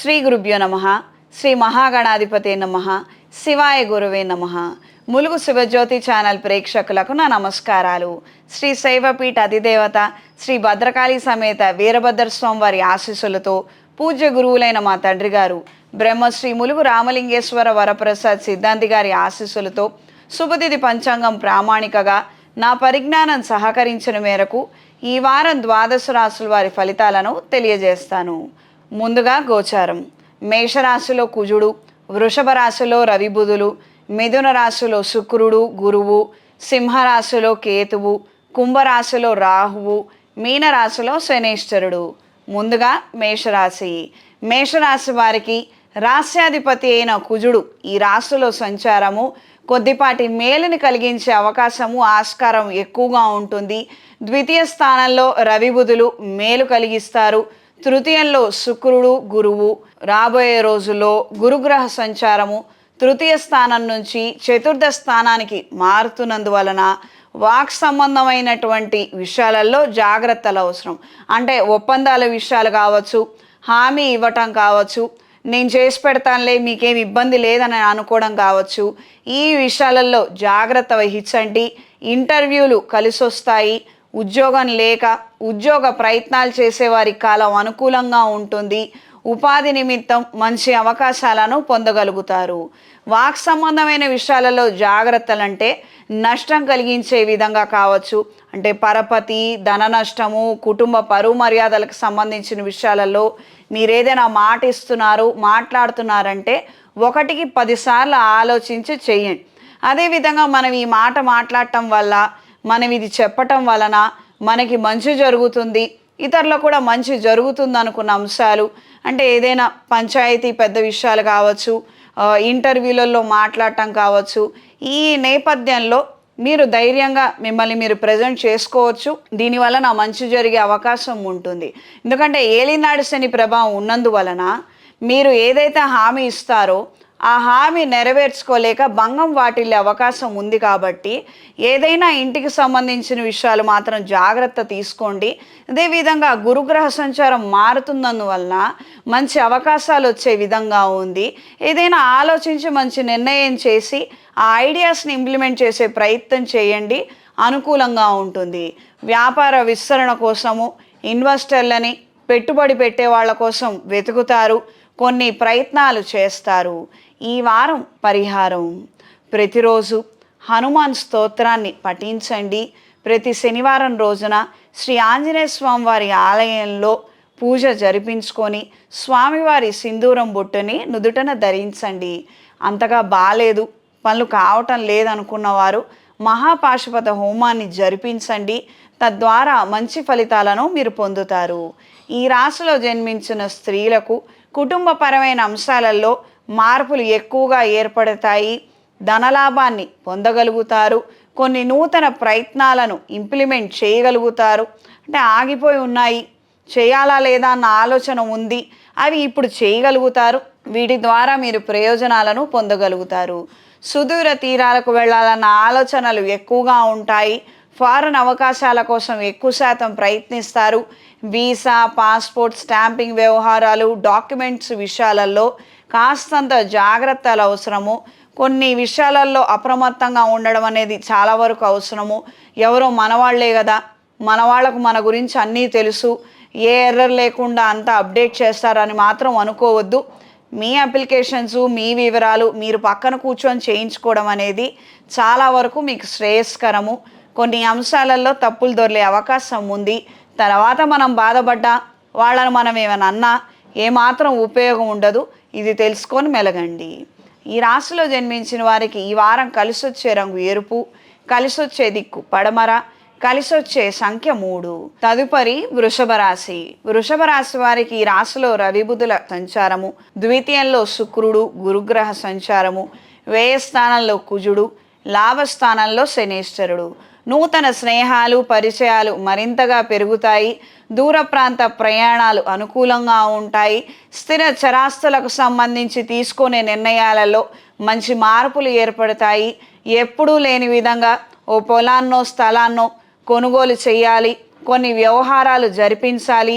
శ్రీ గురుభ్యో నమః. శ్రీ మహాగణాధిపతే నమః. శివాయ గురువే నమః. ములుగు శివజ్యోతి ఛానల్ ప్రేక్షకులకు నా నమస్కారాలు. శ్రీ శైవపీఠ అధిదేవత శ్రీ భద్రకాళి సమేత వీరభద్రస్వామి వారి ఆశీస్సులతో పూజ్య గురువులైన మా తండ్రి గారు బ్రహ్మశ్రీ ములుగు రామలింగేశ్వర వరప్రసాద్ సిద్ధాంతి గారి ఆశీస్సులతో శుభతిథి పంచాంగం ప్రామాణికగా నా పరిజ్ఞానం సహకరించిన మేరకు ఈ వారం ద్వాదశ రాశుల వారి ఫలితాలను తెలియజేస్తాను. ముందుగా గోచారం. మేషరాశిలో కుజుడు, వృషభ రాశిలో రవి బుధులు, మిథున రాశిలో శుక్రుడు గురువు, సింహరాశిలో కేతువు, కుంభరాశిలో రాహువు, మీనరాశిలో శనేశ్వరుడు. ముందుగా మేషరాశి. మేషరాశి వారికి రాశ్యాధిపతి అయిన కుజుడు ఈ రాశిలో సంచారము కొద్దిపాటి మేలుని కలిగించే అవకాశము ఆస్కారం ఎక్కువగా ఉంటుంది. ద్వితీయ స్థానంలో రవి బుధులు మేలు కలిగిస్తారు. తృతీయంలో శుక్రుడు గురువు. రాబోయే రోజుల్లో గురుగ్రహ సంచారము తృతీయ స్థానం నుంచి చతుర్థ స్థానానికి మారుతున్నందువలన వాక్ సంబంధమైనటువంటి విషయాలలో జాగ్రత్తలు అవసరం. అంటే ఒప్పందాల విషయాలు కావచ్చు, హామీ ఇవ్వటం కావచ్చు, నేను చేసి పెడతానులే మీకేం ఇబ్బంది లేదని అనుకోవడం కావచ్చు. ఈ విషయాలలో జాగ్రత్త వహించండి. ఇంటర్వ్యూలు కలిసి వస్తాయి. ఉద్యోగం లేక ఉద్యోగ ప్రయత్నాలు చేసేవారి కాలం అనుకూలంగా ఉంటుంది. ఉపాధి నిమిత్తం మంచి అవకాశాలను పొందగలుగుతారు. వాక్ సంబంధమైన విషయాలలో జాగ్రత్తలంటే నష్టం కలిగించే విధంగా కావచ్చు. అంటే పరపతి, ధన నష్టము, కుటుంబ పరువు మర్యాదలకు సంబంధించిన విషయాలలో మీరు ఏదైనా మాట ఇస్తున్నారు, మాట్లాడుతున్నారంటే 1కి 10 సార్లు ఆలోచించి చెయ్యండి. అదేవిధంగా మనం ఈ మాట మాట్లాడటం వల్ల, మనం ఇది చెప్పటం వలన మనకి మంచి జరుగుతుంది, ఇతరులకు కూడా మంచి జరుగుతుంది అనుకున్న అంశాలు, అంటే ఏదైనా పంచాయతీ పెద్ద విషయాలు కావచ్చు, ఇంటర్వ్యూలలో మాట్లాడటం కావచ్చు. ఈ నేపథ్యంలో మీరు ధైర్యంగా మిమ్మల్ని మీరు ప్రజెంట్ చేసుకోవచ్చు. దీనివల్ల నా మంచి జరిగే అవకాశం ఉంటుంది. ఎందుకంటే ఏలినాడు శని ప్రభావం ఉన్నందువలన మీరు ఏదైతే హామీ ఇస్తారో ఆ హామీ నెరవేర్చుకోలేక భంగం వాటిల్లే అవకాశం ఉంది. కాబట్టి ఏదైనా ఇంటికి సంబంధించిన విషయాలు మాత్రం జాగ్రత్త తీసుకోండి. అదేవిధంగా గురుగ్రహ సంచారం మారుతున్నందువలన మంచి అవకాశాలు వచ్చే విధంగా ఉంది. ఏదైనా ఆలోచించి మంచి నిర్ణయం చేసి ఆ ఐడియాస్ని ఇంప్లిమెంట్ చేసే ప్రయత్నం చేయండి. అనుకూలంగా ఉంటుంది. వ్యాపార విస్తరణ కోసము ఇన్వెస్టర్లని, పెట్టుబడి పెట్టే వాళ్ళ కోసం వెతుకుతారు. కొన్ని ప్రయత్నాలు చేస్తారు. ఈ వారం పరిహారం: ప్రతిరోజు హనుమాన్ స్తోత్రాన్ని పఠించండి. ప్రతి శనివారం రోజున శ్రీ ఆంజనేయ స్వామి వారి ఆలయంలో పూజ జరిపించుకొని స్వామివారి సింధూరం బొట్టుని నుదుటన ధరించండి. అంతగా బాలేదు, పనులు కావటం లేదనుకున్న వారు మహాపాశుపత హోమాన్ని జరిపించండి. తద్వారా మంచి ఫలితాలను మీరు పొందుతారు. ఈ రాశిలో జన్మించిన స్త్రీలకు కుటుంబపరమైన అంశాలలో మార్పులు ఎక్కువగా ఏర్పడతాయి. ధనలాభాన్ని పొందగలుగుతారు. కొన్ని నూతన ప్రయత్నాలను ఇంప్లిమెంట్ చేయగలుగుతారు. అంటే ఆగిపోయి ఉన్నాయి, చేయాలా లేదా అన్న ఆలోచన ఉంది, అవి ఇప్పుడు చేయగలుగుతారు. వీటి ద్వారా మీరు ప్రయోజనాలను పొందగలుగుతారు. సుదూర తీరాలకు వెళ్ళాలన్న ఆలోచనలు ఎక్కువగా ఉంటాయి. ఫారెన్ అవకాశాల కోసం ఎక్కువ శాతం ప్రయత్నిస్తారు. వీసా, పాస్పోర్ట్, స్టాంపింగ్ వ్యవహారాలు, డాక్యుమెంట్స్ విషయాలలో కాస్తంత జాగ్రత్తలు అవసరము. కొన్ని విషయాలలో అప్రమత్తంగా ఉండడం అనేది చాలా వరకు అవసరము. ఎవరో మనవాళ్లే కదా, మన వాళ్ళకు మన గురించి అన్నీ తెలుసు, ఏ ఎర్రర్ లేకుండా అంతా అప్డేట్ చేస్తారని మాత్రం అనుకోవద్దు. మీ అప్లికేషన్స్, మీ వివరాలు మీరు పక్కన కూర్చొని చేయించుకోవడం అనేది చాలా వరకు మీకు శ్రేయస్కరము. కొన్ని అంశాలలో తప్పులు దొర్లే అవకాశం ఉంది. తర్వాత మనం బాధపడ్డా, వాళ్ళని మనం ఏమైనా అన్నా ఏమాత్రం ఉపయోగం ఉండదు. ఇది తెలుసుకొని మెలగండి. ఈ రాశిలో జన్మించిన వారికి ఈ వారం కలిసొచ్చే రంగు ఎరుపు, కలిసొచ్చే దిక్కు పడమర, కలిసొచ్చే సంఖ్య 3. తదుపరి వృషభ రాశి. వృషభ రాశి వారికి ఈ రాశిలో రవి బుధుల సంచారము, ద్వితీయంలో శుక్రుడు గురుగ్రహ సంచారము, వ్యయ స్థానంలో కుజుడు, లాభస్థానంలో శనేశ్వరుడు. నూతన స్నేహాలు, పరిచయాలు మరింతగా పెరుగుతాయి. దూర ప్రాంత ప్రయాణాలు అనుకూలంగా ఉంటాయి. స్థిర చరాస్తులకు సంబంధించి తీసుకునే నిర్ణయాలలో మంచి మార్పులు ఏర్పడతాయి. ఎప్పుడూ లేని విధంగా ఓ పొలాన్నో స్థలాన్నో కొనుగోలు చేయాలి. కొన్ని వ్యవహారాలు జరిపించాలి.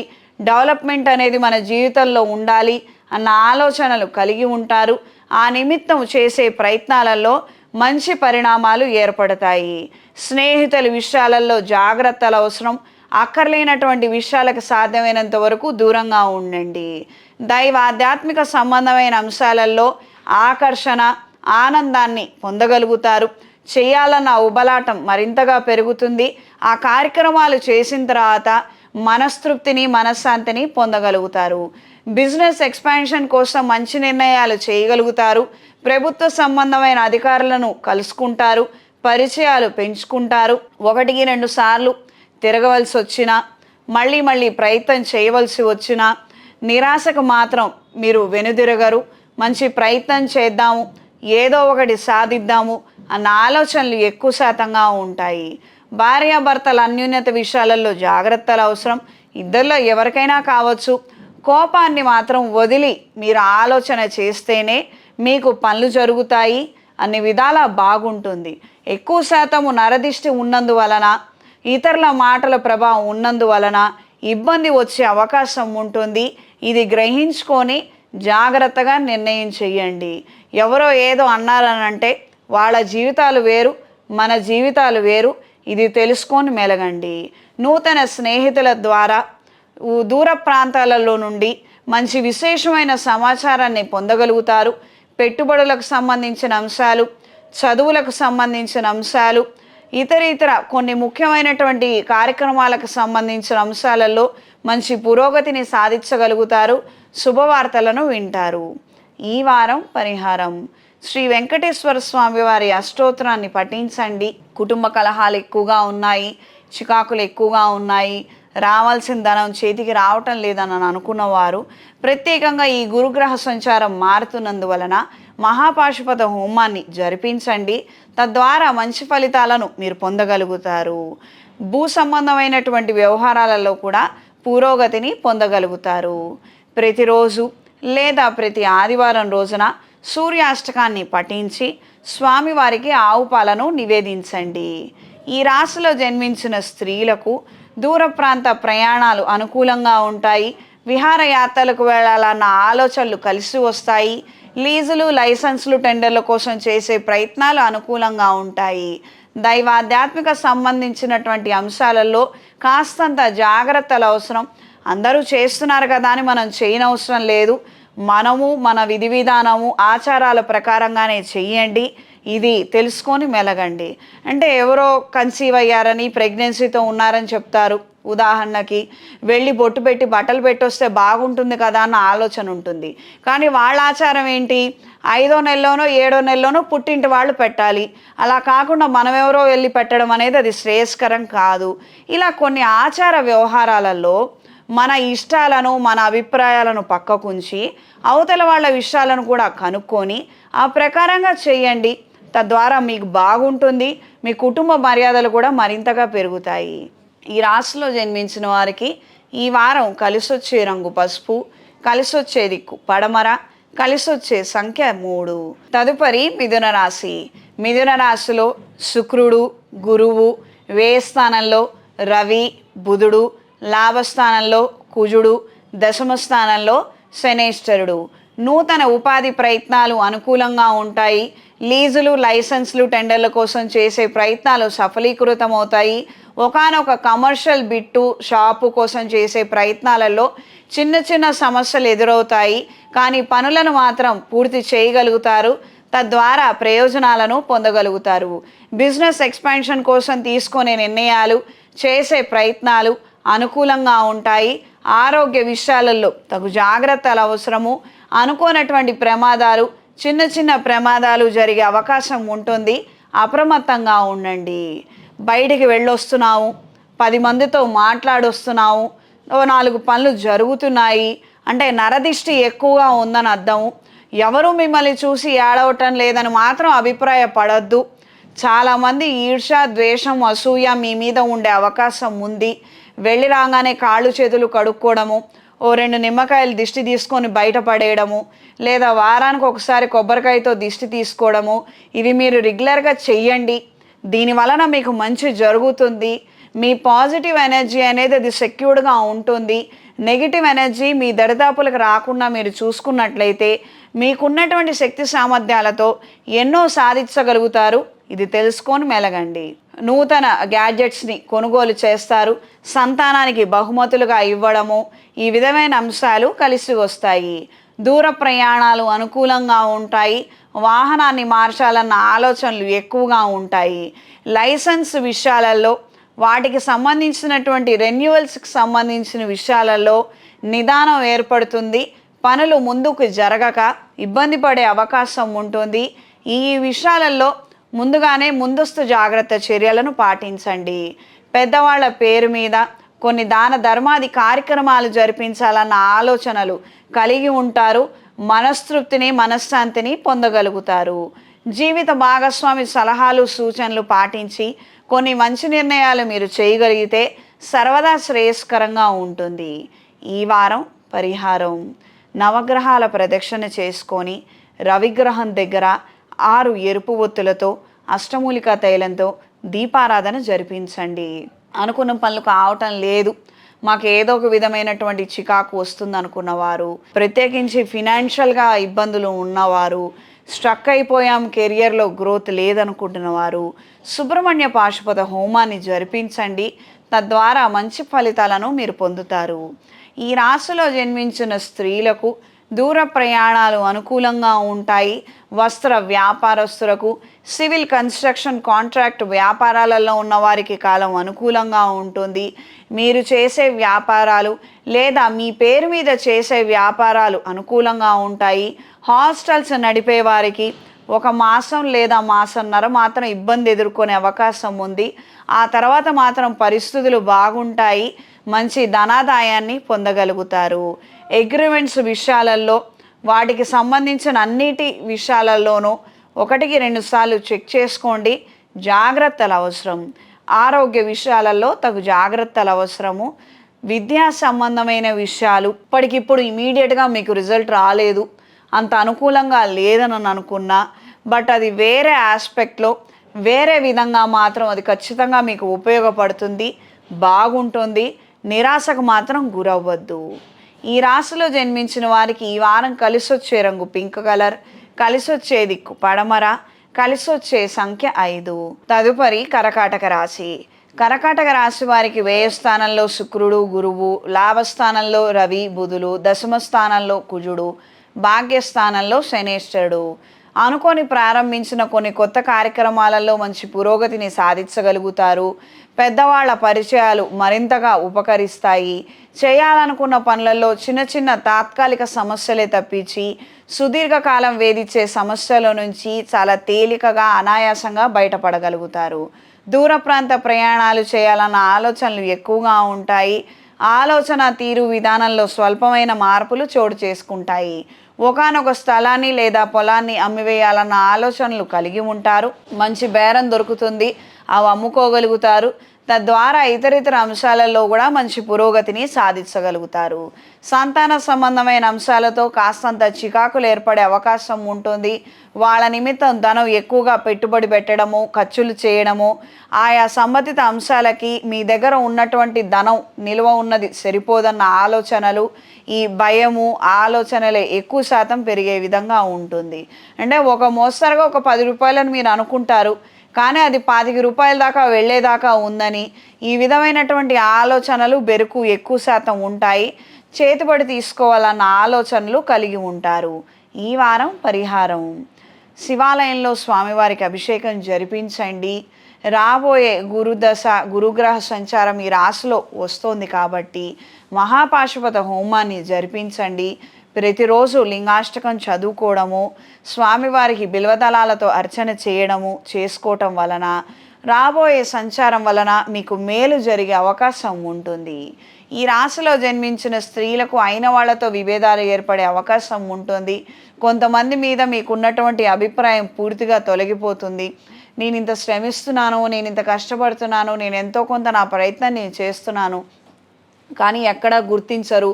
డెవలప్మెంట్ అనేది మన జీవితంలో ఉండాలి అన్న ఆలోచనలు కలిగి ఉంటారు. ఆ నిమిత్తం చేసే ప్రయత్నాలలో మంచి పరిణామాలు ఏర్పడతాయి. స్నేహితుల విషయాలలో జాగ్రత్తలు అవసరం. అక్కర్లేనటువంటి విషయాలకు సాధ్యమైనంత వరకు దూరంగా ఉండండి. దైవ ఆధ్యాత్మిక సంబంధమైన అంశాలలో ఆకర్షణ, ఆనందాన్ని పొందగలుగుతారు. చేయాలన్న ఉబలాటం మరింతగా పెరుగుతుంది. ఆ కార్యక్రమాలు చేసిన తర్వాత మనస్తృప్తిని, మనశ్శాంతిని పొందగలుగుతారు. బిజినెస్ ఎక్స్పాన్షన్ కోసం మంచి నిర్ణయాలు చేయగలుగుతారు. ప్రభుత్వ సంబంధమైన అధికారులను కలుసుకుంటారు. పరిచయాలు పెంచుకుంటారు. 1-2 సార్లు తిరగవలసి వచ్చినా, మళ్ళీ ప్రయత్నం చేయవలసి వచ్చినా నిరాశకు మాత్రం మీరు వెనుదిరగరు. మంచి ప్రయత్నం చేద్దాము, ఏదో ఒకటి సాధిద్దాము అన్న ఆలోచనలు ఎక్కువ శాతంగా ఉంటాయి. భార్యాభర్తల అన్యోన్యత విషయాలలో జాగ్రత్తలు అవసరం. ఇద్దరిలో ఎవరికైనా కావచ్చు. కోపాన్ని మాత్రం వదిలి మీరు ఆలోచన చేస్తేనే మీకు పనులు జరుగుతాయి, అన్ని విధాలా బాగుంటుంది. ఎక్కువ శాతము నరదిష్టి ఉన్నందువలన, ఇతరుల మాటల ప్రభావం ఉన్నందువలన ఇబ్బంది వచ్చే అవకాశం ఉంటుంది. ఇది గ్రహించుకొని జాగ్రత్తగా నిర్ణయం చెయ్యండి. ఎవరో ఏదో అన్నారనంటే వాళ్ళ జీవితాలు వేరు, మన జీవితాలు వేరు. ఇది తెలుసుకొని మెలగండి. నూతన స్నేహితుల ద్వారా దూర ప్రాంతాలలో నుండి మంచి విశేషమైన సమాచారాన్ని పొందగలుగుతారు. పెట్టుబడులకు సంబంధించిన అంశాలు, చదువులకు సంబంధించిన అంశాలు, ఇతర కొన్ని ముఖ్యమైనటువంటి కార్యక్రమాలకు సంబంధించిన అంశాలలో మంచి పురోగతిని సాధించగలుగుతారు. శుభవార్తలను వింటారు. ఈ వారం పరిహారం: శ్రీ వెంకటేశ్వర స్వామి వారి అష్టోత్తరాన్ని పఠించండి. కుటుంబ కలహాలు ఎక్కువగా ఉన్నాయి, చికాకులు ఎక్కువగా ఉన్నాయి, రావాల్సిన ధనం చేతికి రావటం లేదని అనుకున్నవారు ప్రత్యేకంగా ఈ గురుగ్రహ సంచారం మారుతున్నందువలన మహాపాశుపత హోమాన్ని జరిపించండి. తద్వారా మంచి ఫలితాలను మీరు పొందగలుగుతారు. భూ సంబంధమైనటువంటి వ్యవహారాలలో కూడా పురోగతిని పొందగలుగుతారు. ప్రతిరోజు లేదా ప్రతి ఆదివారం రోజున సూర్యాష్టకాన్ని పఠించి స్వామివారికి ఆవు పాలను నివేదించండి. ఈ రాశిలో జన్మించిన స్త్రీలకు దూర ప్రాంత ప్రయాణాలు అనుకూలంగా ఉంటాయి. విహారయాత్రలకు వెళ్ళాలన్న ఆలోచనలు కలిసి వస్తాయి. లీజులు, లైసెన్సులు, టెండర్ల కోసం చేసే ప్రయత్నాలు అనుకూలంగా ఉంటాయి. దైవాధ్యాత్మిక సంబంధించినటువంటి అంశాలలో కాస్తంత జాగ్రత్తలు అవసరం. అందరూ చేస్తున్నారు కదా అని మనం చేయనవసరం లేదు. మనము మన విధి విధానము, ఆచారాల ప్రకారంగానే చెయ్యండి. ఇది తెలుసుకొని మెలగండి. అంటే ఎవరో కన్సీవ్ అయ్యారని, ప్రెగ్నెన్సీతో ఉన్నారని చెప్తారు. ఉదాహరణకి వెళ్ళి బొట్టు పెట్టి బట్టలు పెట్టొస్తే బాగుంటుంది కదా అన్న ఆలోచన ఉంటుంది. కానీ వాళ్ళ ఆచారం ఏంటి? 5వ నెలలోనో 7వ నెలలోనో పుట్టింటి వాళ్ళు పెట్టాలి. అలా కాకుండా మనమెవరో వెళ్ళి పెట్టడం అనేది అది శ్రేయస్కరం కాదు. ఇలా కొన్ని ఆచార వ్యవహారాలలో మన ఇష్టాలను, మన అభిప్రాయాలను పక్కకుంచి అవతల వాళ్ళ విషయాలను కూడా కనుక్కొని ఆ ప్రకారంగా చేయండి. తద్వారా మీకు బాగుంటుంది. మీ కుటుంబ మర్యాదలు కూడా మరింతగా పెరుగుతాయి. ఈ రాశిలో జన్మించిన వారికి ఈ వారం కలిసొచ్చే రంగు పసుపు, కలిసొచ్చే దిక్కు పడమర, కలిసొచ్చే సంఖ్య 3. తదుపరి మిథున రాశి. మిథున రాశిలో శుక్రుడు, గురువు, వ్యయ స్థానంలో రవి, బుధుడు, లాభస్థానంలో కుజుడు, దశమ స్థానంలో శనేశ్వరుడు. నూతన ఉపాధి ప్రయత్నాలు అనుకూలంగా ఉంటాయి. లీజులు, లైసెన్సులు, టెండర్ల కోసం చేసే ప్రయత్నాలు సఫలీకృతమవుతాయి. ఒకానొక కమర్షియల్ బిట్టు, షాపు కోసం చేసే ప్రయత్నాలలో చిన్న సమస్యలు ఎదురవుతాయి. కానీ పనులను మాత్రం పూర్తి చేయగలుగుతారు. తద్వారా ప్రయోజనాలను పొందగలుగుతారు. బిజినెస్ ఎక్స్పాన్షన్ కోసం తీసుకునే నిర్ణయాలు, చేసే ప్రయత్నాలు అనుకూలంగా ఉంటాయి. ఆరోగ్య విషయాలలో తగు జాగ్రత్తలు అవసరము. అనుకోనటువంటి ప్రమాదాలు, చిన్న ప్రమాదాలు జరిగే అవకాశం ఉంటుంది. అప్రమత్తంగా ఉండండి. బయటికి వెళ్ళొస్తున్నాము, 10 మందితో మాట్లాడొస్తున్నాము, 4 పనులు జరుగుతున్నాయి అంటే నరదిష్టి ఎక్కువగా ఉందని అర్థం. ఎవరు మిమ్మల్ని చూసి ఏడవటం లేదని మాత్రం అభిప్రాయపడద్దు. చాలామంది ఈర్ష, ద్వేషం, అసూయ మీ మీద ఉండే అవకాశం ఉంది. వెళ్ళి రాగానే కాళ్ళు చేతులు కడుక్కోవడము, ఓ 2 నిమ్మకాయలు దిష్టి తీసుకొని బయటపడేయడము, లేదా వారానికి ఒకసారి కొబ్బరికాయతో దిష్టి తీసుకోవడము, ఇవి మీరు రెగ్యులర్గా చెయ్యండి. దీని వలన మీకు మంచి జరుగుతుంది. మీ పాజిటివ్ ఎనర్జీ అనేది అది సెక్యూర్డ్గా ఉంటుంది. నెగిటివ్ ఎనర్జీ మీ దరిదాపులకు రాకుండా మీరు చూసుకున్నట్లయితే మీకున్నటువంటి శక్తి సామర్థ్యాలతో ఎన్నో సాధించగలుగుతారు. ఇది తెలుసుకొని మెలగండి. నూతన గ్యాడ్జెట్స్ని కొనుగోలు చేస్తారు. సంతానానికి బహుమతులుగా ఇవ్వడము, ఈ విధమైన అంశాలు కలిసి వస్తాయి. దూర ప్రయాణాలు అనుకూలంగా ఉంటాయి. వాహనాన్ని మార్చాలన్న ఆలోచనలు ఎక్కువగా ఉంటాయి. లైసెన్స్ విషయాలలో, వాటికి సంబంధించినటువంటి రెన్యువల్స్కి సంబంధించిన విషయాలలో నిదానం ఏర్పడుతుంది. పనులు ముందుకు జరగక ఇబ్బంది పడే అవకాశం ఉంటుంది. ఈ విషయాలలో ముందుగానే ముందస్తు జాగ్రత్త చర్యలను పాటించండి. పెద్దవాళ్ళ పేరు మీద కొన్ని దాన ధర్మాది కార్యక్రమాలు జరిపించాలన్న ఆలోచనలు కలిగి ఉంటారు. మనస్తృప్తిని, మనశ్శాంతిని పొందగలుగుతారు. జీవిత భాగస్వామి సలహాలు, సూచనలు పాటించి కొన్ని మంచి నిర్ణయాలు మీరు చేయగలిగితే సర్వదా శ్రేయస్కరంగా ఉంటుంది. ఈ వారం పరిహారం: నవగ్రహాల ప్రదక్షిణ చేసుకొని రవిగ్రహం దగ్గర 6 ఎరుపు ఒత్తులతో అష్టమూలికా తైలంతో దీపారాధన జరిపించండి. అనుకున్న పనులు కావటం లేదు, మాకు ఏదో ఒక విధమైనటువంటి చికాకు వస్తుంది అనుకున్నవారు, ప్రత్యేకించి ఫినాన్షియల్గా ఇబ్బందులు ఉన్నవారు, స్ట్రక్ అయిపోయాం, కెరియర్లో గ్రోత్ లేదనుకుంటున్నవారు సుబ్రహ్మణ్య పాశుపత హోమాన్ని జరిపించండి. తద్వారా మంచి ఫలితాలను మీరు పొందుతారు. ఈ రాశిలో జన్మించిన స్త్రీలకు దూర ప్రయాణాలు అనుకూలంగా ఉంటాయి. వస్త్ర వ్యాపారస్తులకు, సివిల్, కన్స్ట్రక్షన్, కాంట్రాక్ట్ వ్యాపారాలలో ఉన్నవారికి కాలం అనుకూలంగా ఉంటుంది. మీరు చేసే వ్యాపారాలు లేదా మీ పేరు మీద చేసే వ్యాపారాలు అనుకూలంగా ఉంటాయి. హాస్టల్స్ నడిపే వారికి 1 మాసం లేదా మాసన్నర మాత్రం ఇబ్బంది ఎదుర్కొనే అవకాశం ఉంది. ఆ తర్వాత మాత్రం పరిస్థితులు బాగుంటాయి. మంచి ధనాదాయాన్ని పొందగలుగుతారు. అగ్రిమెంట్స్ విషయాలలో, వాటికి సంబంధించిన అన్నిటి విషయాలలోనూ 1కి 2 సార్లు చెక్ చేసుకోండి. జాగ్రత్తలు అవసరం. ఆరోగ్య విషయాలలో తగు జాగ్రత్తలు అవసరము. విద్యా సంబంధమైన విషయాలు ఇప్పటికిప్పుడు ఇమీడియట్గా మీకు రిజల్ట్ రాలేదు, అంత అనుకూలంగా లేదని అనుకున్నా, బట్ అది వేరే ఆస్పెక్ట్లో, వేరే విధంగా మాత్రం అది ఖచ్చితంగా మీకు ఉపయోగపడుతుంది, బాగుంటుంది. నిరాశకు మాత్రం గురవ్వద్దు. ఈ రాశిలో జన్మించిన వారికి ఈ వారం కలిసొచ్చే రంగు పింక్ కలర్, కలిసొచ్చే దిక్కు పడమర, కలిసొచ్చే సంఖ్య 5. తదుపరి కర్కాటక రాశి. కర్కాటక రాశి వారికి వ్యయ స్థానంలో శుక్రుడు, గురువు, లాభస్థానంలో రవి, బుధులు, దశమ స్థానంలో కుజుడు, భాగ్యస్థానంలో శనేశ్వరుడు. అనుకొని ప్రారంభించిన కొన్ని కొత్త కార్యక్రమాలలో మంచి పురోగతిని సాధించగలుగుతారు. పెద్దవాళ్ల పరిచయాలు మరింతగా ఉపకరిస్తాయి. చేయాలనుకున్న పనులలో చిన్న చిన్న తాత్కాలిక సమస్యలే తప్పించి సుదీర్ఘకాలం వేధించే సమస్యల నుంచి చాలా తేలికగా, అనాయాసంగా బయటపడగలుగుతారు. దూర ప్రాంత ప్రయాణాలు చేయాలన్న ఆలోచనలు ఎక్కువగా ఉంటాయి. ఆలోచన తీరు విధానంలో స్వల్పమైన మార్పులు చోటు చేసుకుంటాయి. ఒకానొక స్థలాన్ని లేదా పొలాన్ని అమ్మివేయాలన్న ఆలోచనలు కలిగి ఉంటారు. మంచి బేరం దొరుకుతుంది, అవి అమ్ముకోగలుగుతారు. తద్వారా ఇతరితర అంశాలలో కూడా మంచి పురోగతిని సాధించగలుగుతారు. సంతాన సంబంధమైన అంశాలతో కాస్తంత చికాకులు ఏర్పడే అవకాశం ఉంటుంది. వాళ్ళ నిమిత్తం ధనం ఎక్కువగా పెట్టుబడి పెట్టడము, ఖర్చులు చేయడము, ఆయా సంబంధిత అంశాలకి మీ దగ్గర ఉన్నటువంటి ధనం నిల్వ ఉన్నది సరిపోదన్న ఆలోచనలు, ఈ భయము, ఆలోచనలే ఎక్కువ శాతం పెరిగే విధంగా ఉంటుంది. అంటే ఒక మోస్తరుగా ఒక 10 రూపాయలని మీరు అనుకుంటారు, కానీ అది 25 రూపాయల దాకా వెళ్ళేదాకా ఉందని, ఈ విధమైనటువంటి ఆలోచనలు, బెరుకు ఎక్కువ శాతం ఉంటాయి. చేతిబడి తీసుకోవాలన్న ఆలోచనలు కలిగి ఉంటారు. ఈ వారం పరిహారం: శివాలయంలో స్వామివారికి అభిషేకం జరిపించండి. రాబోయే గురుదశ, గురుగ్రహ సంచారం ఈ రాశిలో వస్తోంది కాబట్టి మహాపాశుపత హోమాన్ని జరిపించండి. ప్రతిరోజు లింగాష్టకం చదువుకోవడము, స్వామివారికి బిల్వదళాలతో అర్చన చేసుకోవటం వలన రాబోయే సంచారం వలన మీకు మేలు జరిగే అవకాశం ఉంటుంది. ఈ రాశిలో జన్మించిన స్త్రీలకు అయిన వాళ్లతో విభేదాలు ఏర్పడే అవకాశం ఉంటుంది. కొంతమంది మీద మీకున్నటువంటి అభిప్రాయం పూర్తిగా తొలగిపోతుంది. నేను ఇంత శ్రమిస్తున్నాను, నేను ఇంత కష్టపడుతున్నాను, నేను ఎంతో కొంత నా ప్రయత్నం నేను చేస్తున్నాను, కానీ ఎక్కడా గుర్తించరు,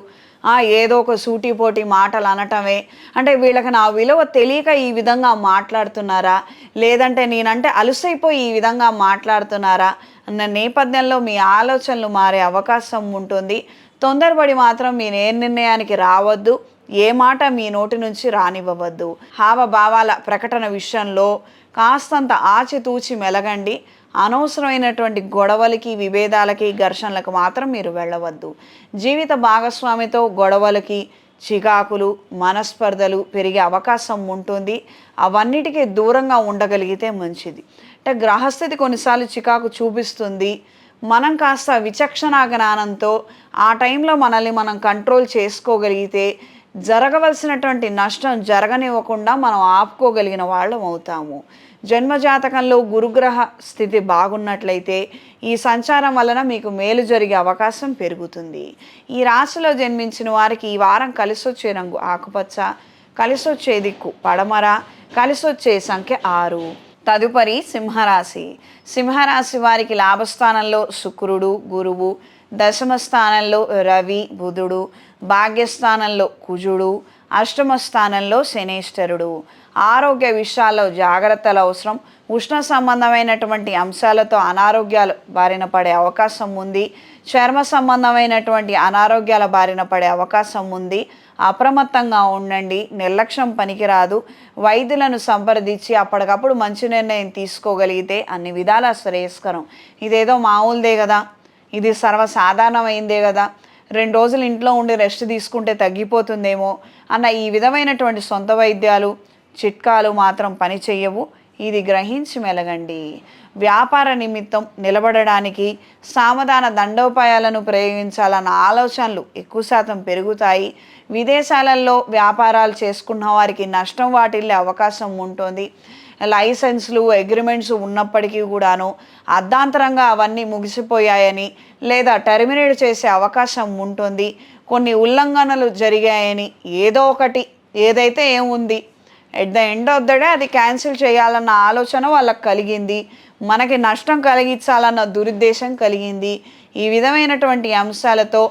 ఏదో ఒక సూటిపోటి మాటలు అనటమే, అంటే వీళ్ళకి నా విలువ తెలియక ఈ విధంగా మాట్లాడుతున్నారా, లేదంటే నేనంటే అలుసైపోయి ఈ విధంగా మాట్లాడుతున్నారా అన్న నేపథ్యంలో మీ ఆలోచనలు మారే అవకాశం ఉంటుంది. తొందరపడి మాత్రం మీ నిర్ణయానికి రావద్దు. ఏ మాట మీ నోటి నుంచి రానివ్వవద్దు. హావభావాల ప్రకటన విషయంలో కాస్తంత ఆచితూచి మెలగండి. అనవసరమైనటువంటి గొడవలకి, విభేదాలకి, ఘర్షణలకు మాత్రం మీరు వెళ్ళవద్దు. జీవిత భాగస్వామితో గొడవలకి, చికాకులు, మనస్పర్ధలు పెరిగే అవకాశం ఉంటుంది. అవన్నిటికీ దూరంగా ఉండగలిగితే మంచిది. అంటే గ్రహస్థితి కొన్నిసార్లు చికాకు చూపిస్తుంది. మనం కాస్త విచక్షణా జ్ఞానంతో ఆ టైంలో మనల్ని మనం కంట్రోల్ చేసుకోగలిగితే జరగవలసినటువంటి నష్టం జరగనివ్వకుండా మనం ఆపుకోగలిగిన వాళ్ళం అవుతాము. జన్మజాతకంలో గురుగ్రహ స్థితి బాగున్నట్లయితే ఈ సంచారం వలన మీకు మేలు జరిగే అవకాశం పెరుగుతుంది. ఈ రాశిలో జన్మించిన వారికి ఈ వారం కలిసొచ్చే రంగు ఆకుపచ్చ, కలిసొచ్చే దిక్కు పడమర, కలిసొచ్చే సంఖ్య 6. తదుపరి సింహరాశి. సింహరాశి వారికి లాభస్థానంలో శుక్రుడు, గురువు, దశమ స్థానంలో రవి, బుధుడు, భాగ్యస్థానంలో కుజుడు, అష్టమ స్థానంలో శనేశ్వరుడు. ఆరోగ్య విషయాల్లో జాగ్రత్తలు అవసరం. ఉష్ణ సంబంధమైనటువంటి అంశాలతో అనారోగ్యాలు బారిన పడే అవకాశం ఉంది. చర్మ సంబంధమైనటువంటి అనారోగ్యాల బారిన పడే అవకాశం ఉంది. అప్రమత్తంగా ఉండండి. నిర్లక్ష్యం పనికిరాదు. వైద్యులను సంప్రదించి అప్పటికప్పుడు మంచి నిర్ణయం తీసుకోగలిగితే అన్ని విధాల శ్రేయస్కరం. ఇదేదో మామూలుదే కదా, ఇది సర్వసాధారణమైందే కదా, 2 రోజులు ఇంట్లో ఉండి రెస్ట్ తీసుకుంటే తగ్గిపోతుందేమో అన్న ఈ విధమైనటువంటి సొంత వైద్యాలు, చిట్కాలు మాత్రం పని చెయ్యవు. ఇది గ్రహించి మెలగండి. వ్యాపార నిమిత్తం నిలబడడానికి సామధాన దండోపాయాలను ప్రయోగించాలన్న ఆలోచనలు ఎక్కువ శాతం పెరుగుతాయి. విదేశాలలో వ్యాపారాలు చేసుకున్న వారికి నష్టం వాటిల్లే అవకాశం ఉంటుంది. లైసెన్స్లు, అగ్రిమెంట్స్ ఉన్నప్పటికీ కూడాను అర్ధాంతరంగా అవన్నీ ముగిసిపోయాయని లేదా టెర్మినేట్ చేసే అవకాశం ఉంటుంది. కొన్ని ఉల్లంఘనలు జరిగాయని ఏదో ఒకటి, ఏదైతే ఏముంది, at the end of the day అది క్యాన్సిల్ చేయాలన్న ఆలోచన వాళ్ళకి కలిగింది. మనకి నష్టం కలిగించాలన్న దురుద్దేశం కలిగింది. ఈ విధమైనటువంటి అంశాలతో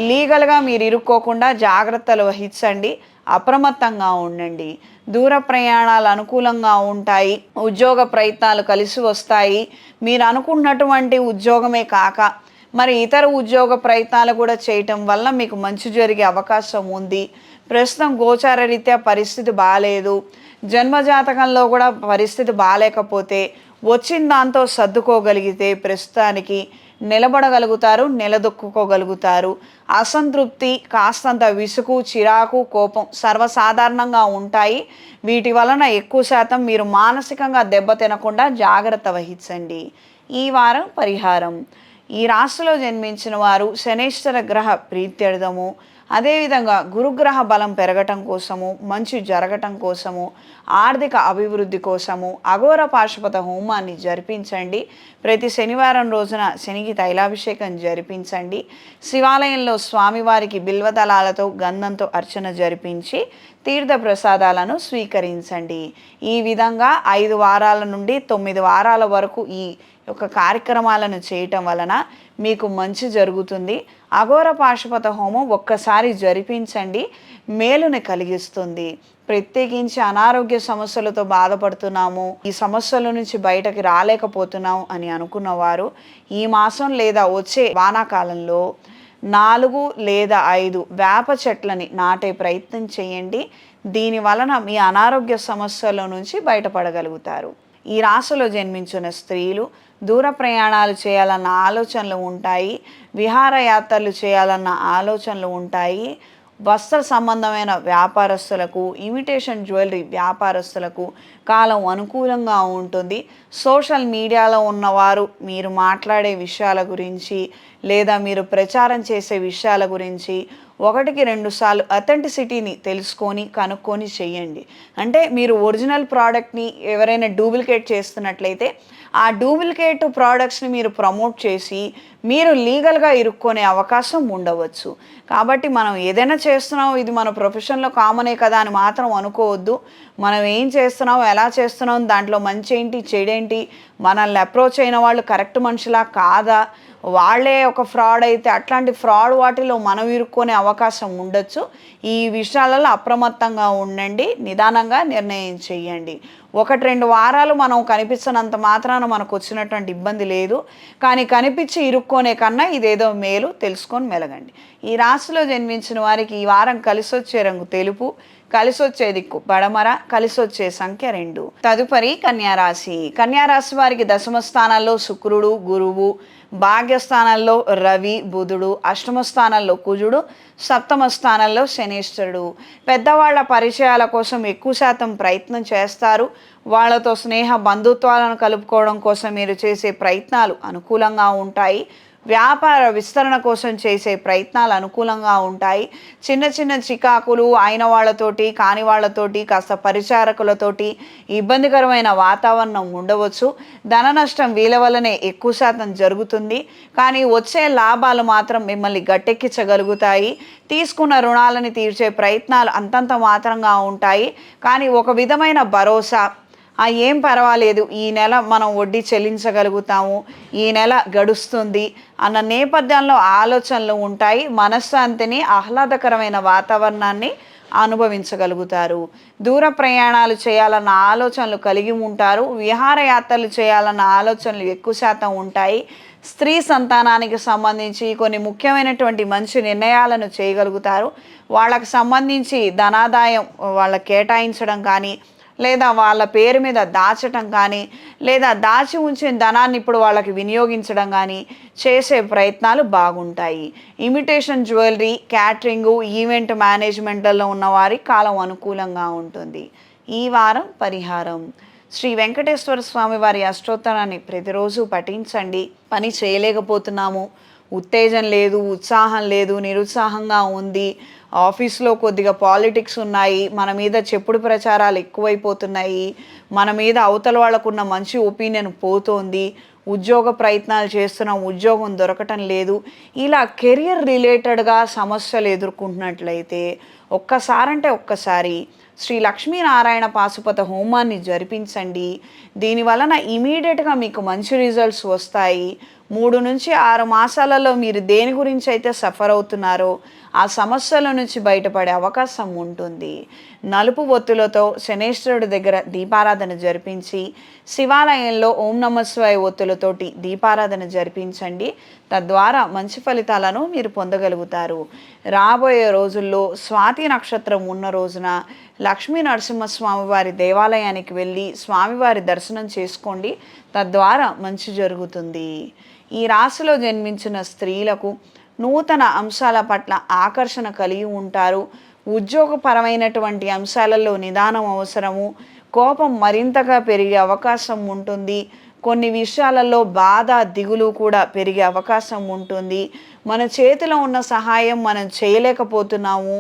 లీగల్గా మీరు ఇరుక్కోకుండా జాగ్రత్తలు వహించండి. అప్రమత్తంగా ఉండండి. దూర ప్రయాణాలు అనుకూలంగా ఉంటాయి. ఉద్యోగ ప్రయత్నాలు కలిసి వస్తాయి. మీరు అనుకున్నటువంటి ఉద్యోగమే కాక మరి ఇతర ఉద్యోగ ప్రయత్నాలు కూడా చేయటం వల్ల మీకు మంచి జరిగే అవకాశం ఉంది. ప్రస్తుతం గోచార రీత్యా పరిస్థితి బాగాలేదు. జన్మజాతకంలో కూడా పరిస్థితి బాగాలేకపోతే వచ్చిన దాంతో సర్దుకోగలిగితే ప్రస్తుతానికి నిలబడగలుగుతారు, నిలదొక్కుకోగలుగుతారు. అసంతృప్తి, కాస్తంత విసుగు, చిరాకు, కోపం సర్వసాధారణంగా ఉంటాయి. వీటి వలన ఎక్కువ శాతం మీరు మానసికంగా దెబ్బతినకుండా జాగ్రత్త వహించండి. ఈ వారం పరిహారం. ఈ రాశిలో జన్మించిన వారు శనేశ్వర గ్రహ ప్రీత్యర్థము, అదేవిధంగా గురుగ్రహ బలం పెరగటం కోసము, మంచి జరగటం కోసము, ఆర్థిక అభివృద్ధి కోసము అఘోర పాశుపత హోమాన్ని జరిపించండి. ప్రతి శనివారం రోజున శనికి తైలాభిషేకం జరిపించండి. శివాలయంలో స్వామివారికి బిల్వదళాలతో గంధంతో అర్చన జరిపించి తీర్థ ప్రసాదాలను స్వీకరించండి. ఈ విధంగా 5 వారాల నుండి 9 వారాల వరకు ఈ యొక్క కార్యక్రమాలను చేయటం వలన మీకు మంచి జరుగుతుంది. అఘోర పాశుపత హోమం ఒక్కసారి జరిపించండి, మేలుని కలిగిస్తుంది. ప్రత్యేకించి అనారోగ్య సమస్యలతో బాధపడుతున్నాము, ఈ సమస్యల నుంచి బయటకి రాలేకపోతున్నాం అని అనుకున్నవారు ఈ మాసం లేదా వచ్చే వానాకాలంలో 4 లేదా 5 వేప చెట్లని నాటే ప్రయత్నం చేయండి. దీని వలన మీ అనారోగ్య సమస్యల నుంచి బయటపడగలుగుతారు. ఈ రాశిలో జన్మించిన స్త్రీలు దూర ప్రయాణాలు చేయాలన్న ఆలోచనలు ఉంటాయి. విహారయాత్రలు చేయాలన్న ఆలోచనలు ఉంటాయి. వస్త్ర సంబంధమైన వ్యాపారస్తులకు, ఇమిటేషన్ జ్యువెలరీ వ్యాపారస్తులకు కాలం అనుకూలంగా ఉంటుంది. సోషల్ మీడియాలో ఉన్నవారు మీరు మాట్లాడే విషయాల గురించి లేదా మీరు ప్రచారం చేసే విషయాల గురించి 1-2 సార్లు అథెంటిసిటీని తెలుసుకొని కనుక్కొని చేయండి. అంటే మీరు ఒరిజినల్ ప్రోడక్ట్ని ఎవరైనా డూప్లికేట్ చేస్తున్నట్లయితే ఆ డూప్లికేట్ ప్రోడక్ట్స్ని మీరు ప్రమోట్ చేసి మీరు లీగల్గా ఇరుక్కునే అవకాశం ఉండవచ్చు. కాబట్టి మనం ఏదైనా చేస్తున్నాం, ఇది మన ప్రొఫెషన్లో కామనే కదా అని మాత్రం అనుకోవద్దు. మనం ఏం చేస్తున్నాం, ఎలా చేస్తున్నాం, దాంట్లో మంచి ఏంటి, చెడేంటి, మనల్ని అప్రోచ్ అయిన వాళ్ళు కరెక్ట్ మనుషులా కాదా, వాళ్ళే ఒక ఫ్రాడ్ అయితే అట్లాంటి ఫ్రాడ్ వాటిలో మనం ఇరుక్కునే అవకాశం ఉండొచ్చు. ఈ విషయాలలో అప్రమత్తంగా ఉండండి, నిదానంగా నిర్ణయం చేయండి. 1-2 వారాలు మనం కనిపించనంత మాత్రాన మనకు వచ్చినటువంటి ఇబ్బంది లేదు, కానీ కనిపించి ఇరుక్కోనే కన్నా ఇదేదో మేలు, తెలుసుకొని మెలగండి. ఈ రాశిలో జన్మించిన వారికి ఈ వారం కలిసొచ్చే రంగు తెలుపు, కలిసొచ్చే దిక్కు పడమర, కలిసొచ్చే సంఖ్య 2. తదుపరి కన్యారాశి. కన్యారాశి వారికి దశమ స్థానాల్లో శుక్రుడు, గురువు, భాగ్యస్థానంలో రవి, బుధుడు, అష్టమ స్థానంలో కుజుడు, సప్తమ స్థానంలో శనీశ్వరుడు. పెద్దవాళ్ల పరిచయాల కోసం ఎక్కువ శాతం ప్రయత్నం చేస్తారు. వాళ్ళతో స్నేహ బంధుత్వాలను కలుపుకోవడం కోసం మీరు చేసే ప్రయత్నాలు అనుకూలంగా ఉంటాయి. వ్యాపార విస్తరణ కోసం చేసే ప్రయత్నాలు అనుకూలంగా ఉంటాయి. చిన్న చిన్న చికాకులు అయిన వాళ్ళతోటి కాని వాళ్ళతోటి కాస్త పరిచారకులతోటి ఇబ్బందికరమైన వాతావరణం ఉండవచ్చు. ధన నష్టం వీళ్ళ వల్లనే ఎక్కువ శాతం జరుగుతుంది, కానీ వచ్చే లాభాలు మాత్రం మిమ్మల్ని గట్టెక్కించగలుగుతాయి. తీసుకున్న రుణాలని తీర్చే ప్రయత్నాలు అంతంత మాత్రంగా ఉంటాయి, కానీ ఒక విధమైన భరోసా, ఏం పర్వాలేదు, ఈ నెల మనం వడ్డీ చెల్లించగలుగుతాము, ఈ నెల గడుస్తుంది అన్న నేపథ్యంలో ఆలోచనలు ఉంటాయి. మనశ్శాంతిని, ఆహ్లాదకరమైన వాతావరణాన్ని అనుభవించగలుగుతారు. దూర ప్రయాణాలు చేయాలన్న ఆలోచనలు కలిగి ఉంటారు. విహారయాత్రలు చేయాలన్న ఆలోచనలు ఎక్కువ శాతం ఉంటాయి. స్త్రీ సంతానానికి సంబంధించి కొన్ని ముఖ్యమైనటువంటి మంచి నిర్ణయాలను చేయగలుగుతారు. వాళ్ళకు సంబంధించి ధనాదాయం వాళ్ళకి కేటాయించడం కానీ, లేదా వాళ్ళ పేరు మీద దాచటం కానీ, లేదా దాచి ఉంచిన ధనాన్ని ఇప్పుడు వాళ్ళకి వినియోగించడం కానీ చేసే ప్రయత్నాలు బాగుంటాయి. ఇమిటేషన్ జ్యువెలరీ, క్యాటరింగు, ఈవెంట్ మేనేజ్మెంట్లో ఉన్నవారి కాలం అనుకూలంగా ఉంటుంది. ఈ వారం పరిహారం: శ్రీ వెంకటేశ్వర స్వామి వారి అష్టోత్తరాన్ని ప్రతిరోజు పఠించండి. పని చేయలేకపోతున్నాము, ఉత్తేజం లేదు, ఉత్సాహం లేదు, నిరుత్సాహంగా ఉంది, ఆఫీస్లో కొద్దిగా పాలిటిక్స్ ఉన్నాయి, మన మీద చెప్పుడు ప్రచారాలు ఎక్కువైపోతున్నాయి, మన మీద అవతల వాళ్ళకున్న మంచి ఒపీనియన్ పోతోంది, ఉద్యోగ ప్రయత్నాలు చేస్తున్నాం, ఉద్యోగం దొరకటం లేదు, ఇలా కెరియర్ రిలేటెడ్గా సమస్యలు ఎదుర్కొంటున్నట్లయితే ఒక్కసారి శ్రీ లక్ష్మీనారాయణ పాశుపత హోమాన్ని జరిపించండి. దీనివలన ఇమీడియట్గా మీకు మంచి రిజల్ట్స్ వస్తాయి. 3-6 మాసాలలో మీరు దేని గురించి అయితే సఫర్ అవుతున్నారో ఆ సమస్యల నుంచి బయటపడే అవకాశం ఉంటుంది. నలుపు ఒత్తులతో శనేశ్వరుడి దగ్గర దీపారాధన జరిపించి, శివాలయంలో ఓం నమఃశివాయ ఒత్తులతోటి దీపారాధన జరిపించండి. తద్వారా మంచి ఫలితాలను మీరు పొందగలుగుతారు. రాబోయే రోజుల్లో స్వాతి నక్షత్రం ఉన్న రోజున లక్ష్మీ నరసింహస్వామి వారి దేవాలయానికి వెళ్ళి స్వామివారి దర్శనం చేసుకోండి. తద్వారా మంచి జరుగుతుంది. ఈ రాశిలో జన్మించిన స్త్రీలకు నూతన అంశాల పట్ల ఆకర్షణ కలిగి ఉంటారు. ఉద్యోగపరమైనటువంటి అంశాలలో నిదానం అవసరము. కోపం మరింతగా పెరిగే అవకాశం ఉంటుంది. కొన్ని విషయాలలో బాధ, దిగులు కూడా పెరిగే అవకాశం ఉంటుంది. మన చేతిలో ఉన్న సహాయం మనం చేయలేకపోతున్నాము,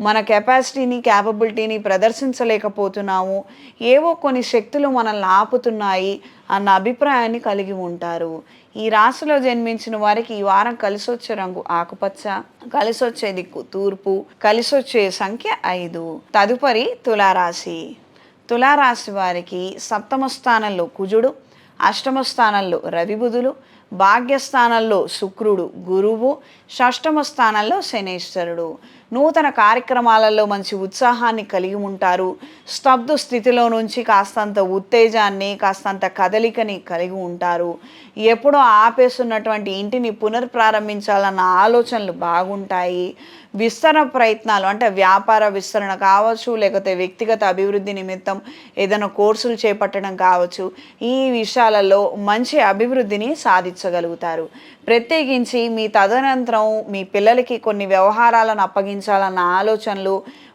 మన కెపాసిటీని, క్యాపబిలిటీని ప్రదర్శించలేకపోతున్నాము, ఏవో కొన్ని శక్తులు మనల్ని ఆపుతున్నాయి అన్న అభిప్రాయాన్ని కలిగి ఉంటారు. ఈ రాశిలో జన్మించిన వారికి ఈ వారం కలిసొచ్చే రంగు ఆకుపచ్చ, కలిసొచ్చే దిక్కు తూర్పు, కలిసొచ్చే సంఖ్య 5. తదుపరి తులారాశి. తులారాశి వారికి సప్తమ స్థానంలో కుజుడు, అష్టమ స్థానంలో రవి, బుధులు, భాగ్యస్థానంలో శుక్రుడు, గురువు, షష్టమ స్థానంలో శనీశ్వరుడు. నూతన కార్యక్రమాలలో మంచి ఉత్సాహాన్ని కలిగి ఉంటారు. స్తబ్దు స్థితిలో నుంచి కాస్తంత ఉత్తేజాన్ని, కాస్తంత కదలికని కలిగి ఉంటారు. ఎప్పుడో ఆపేస్తున్నటువంటి ఇంటిని పునర్ప్రారంభించాలన్న ఆలోచనలు బాగుంటాయి. విస్తరణ ప్రయత్నాలు అంటే వ్యాపార విస్తరణ కావచ్చు, లేకపోతే వ్యక్తిగత అభివృద్ధి నిమిత్తం ఏదైనా కోర్సులు చేపట్టడం కావచ్చు, ఈ విషయాలలో మంచి అభివృద్ధిని సాధించగలుగుతారు. ప్రత్యేకించి మీ తదనంతరం మీ పిల్లలకి కొన్ని వ్యవహారాలను అప్పగించాలన్న ఆలోచనలు,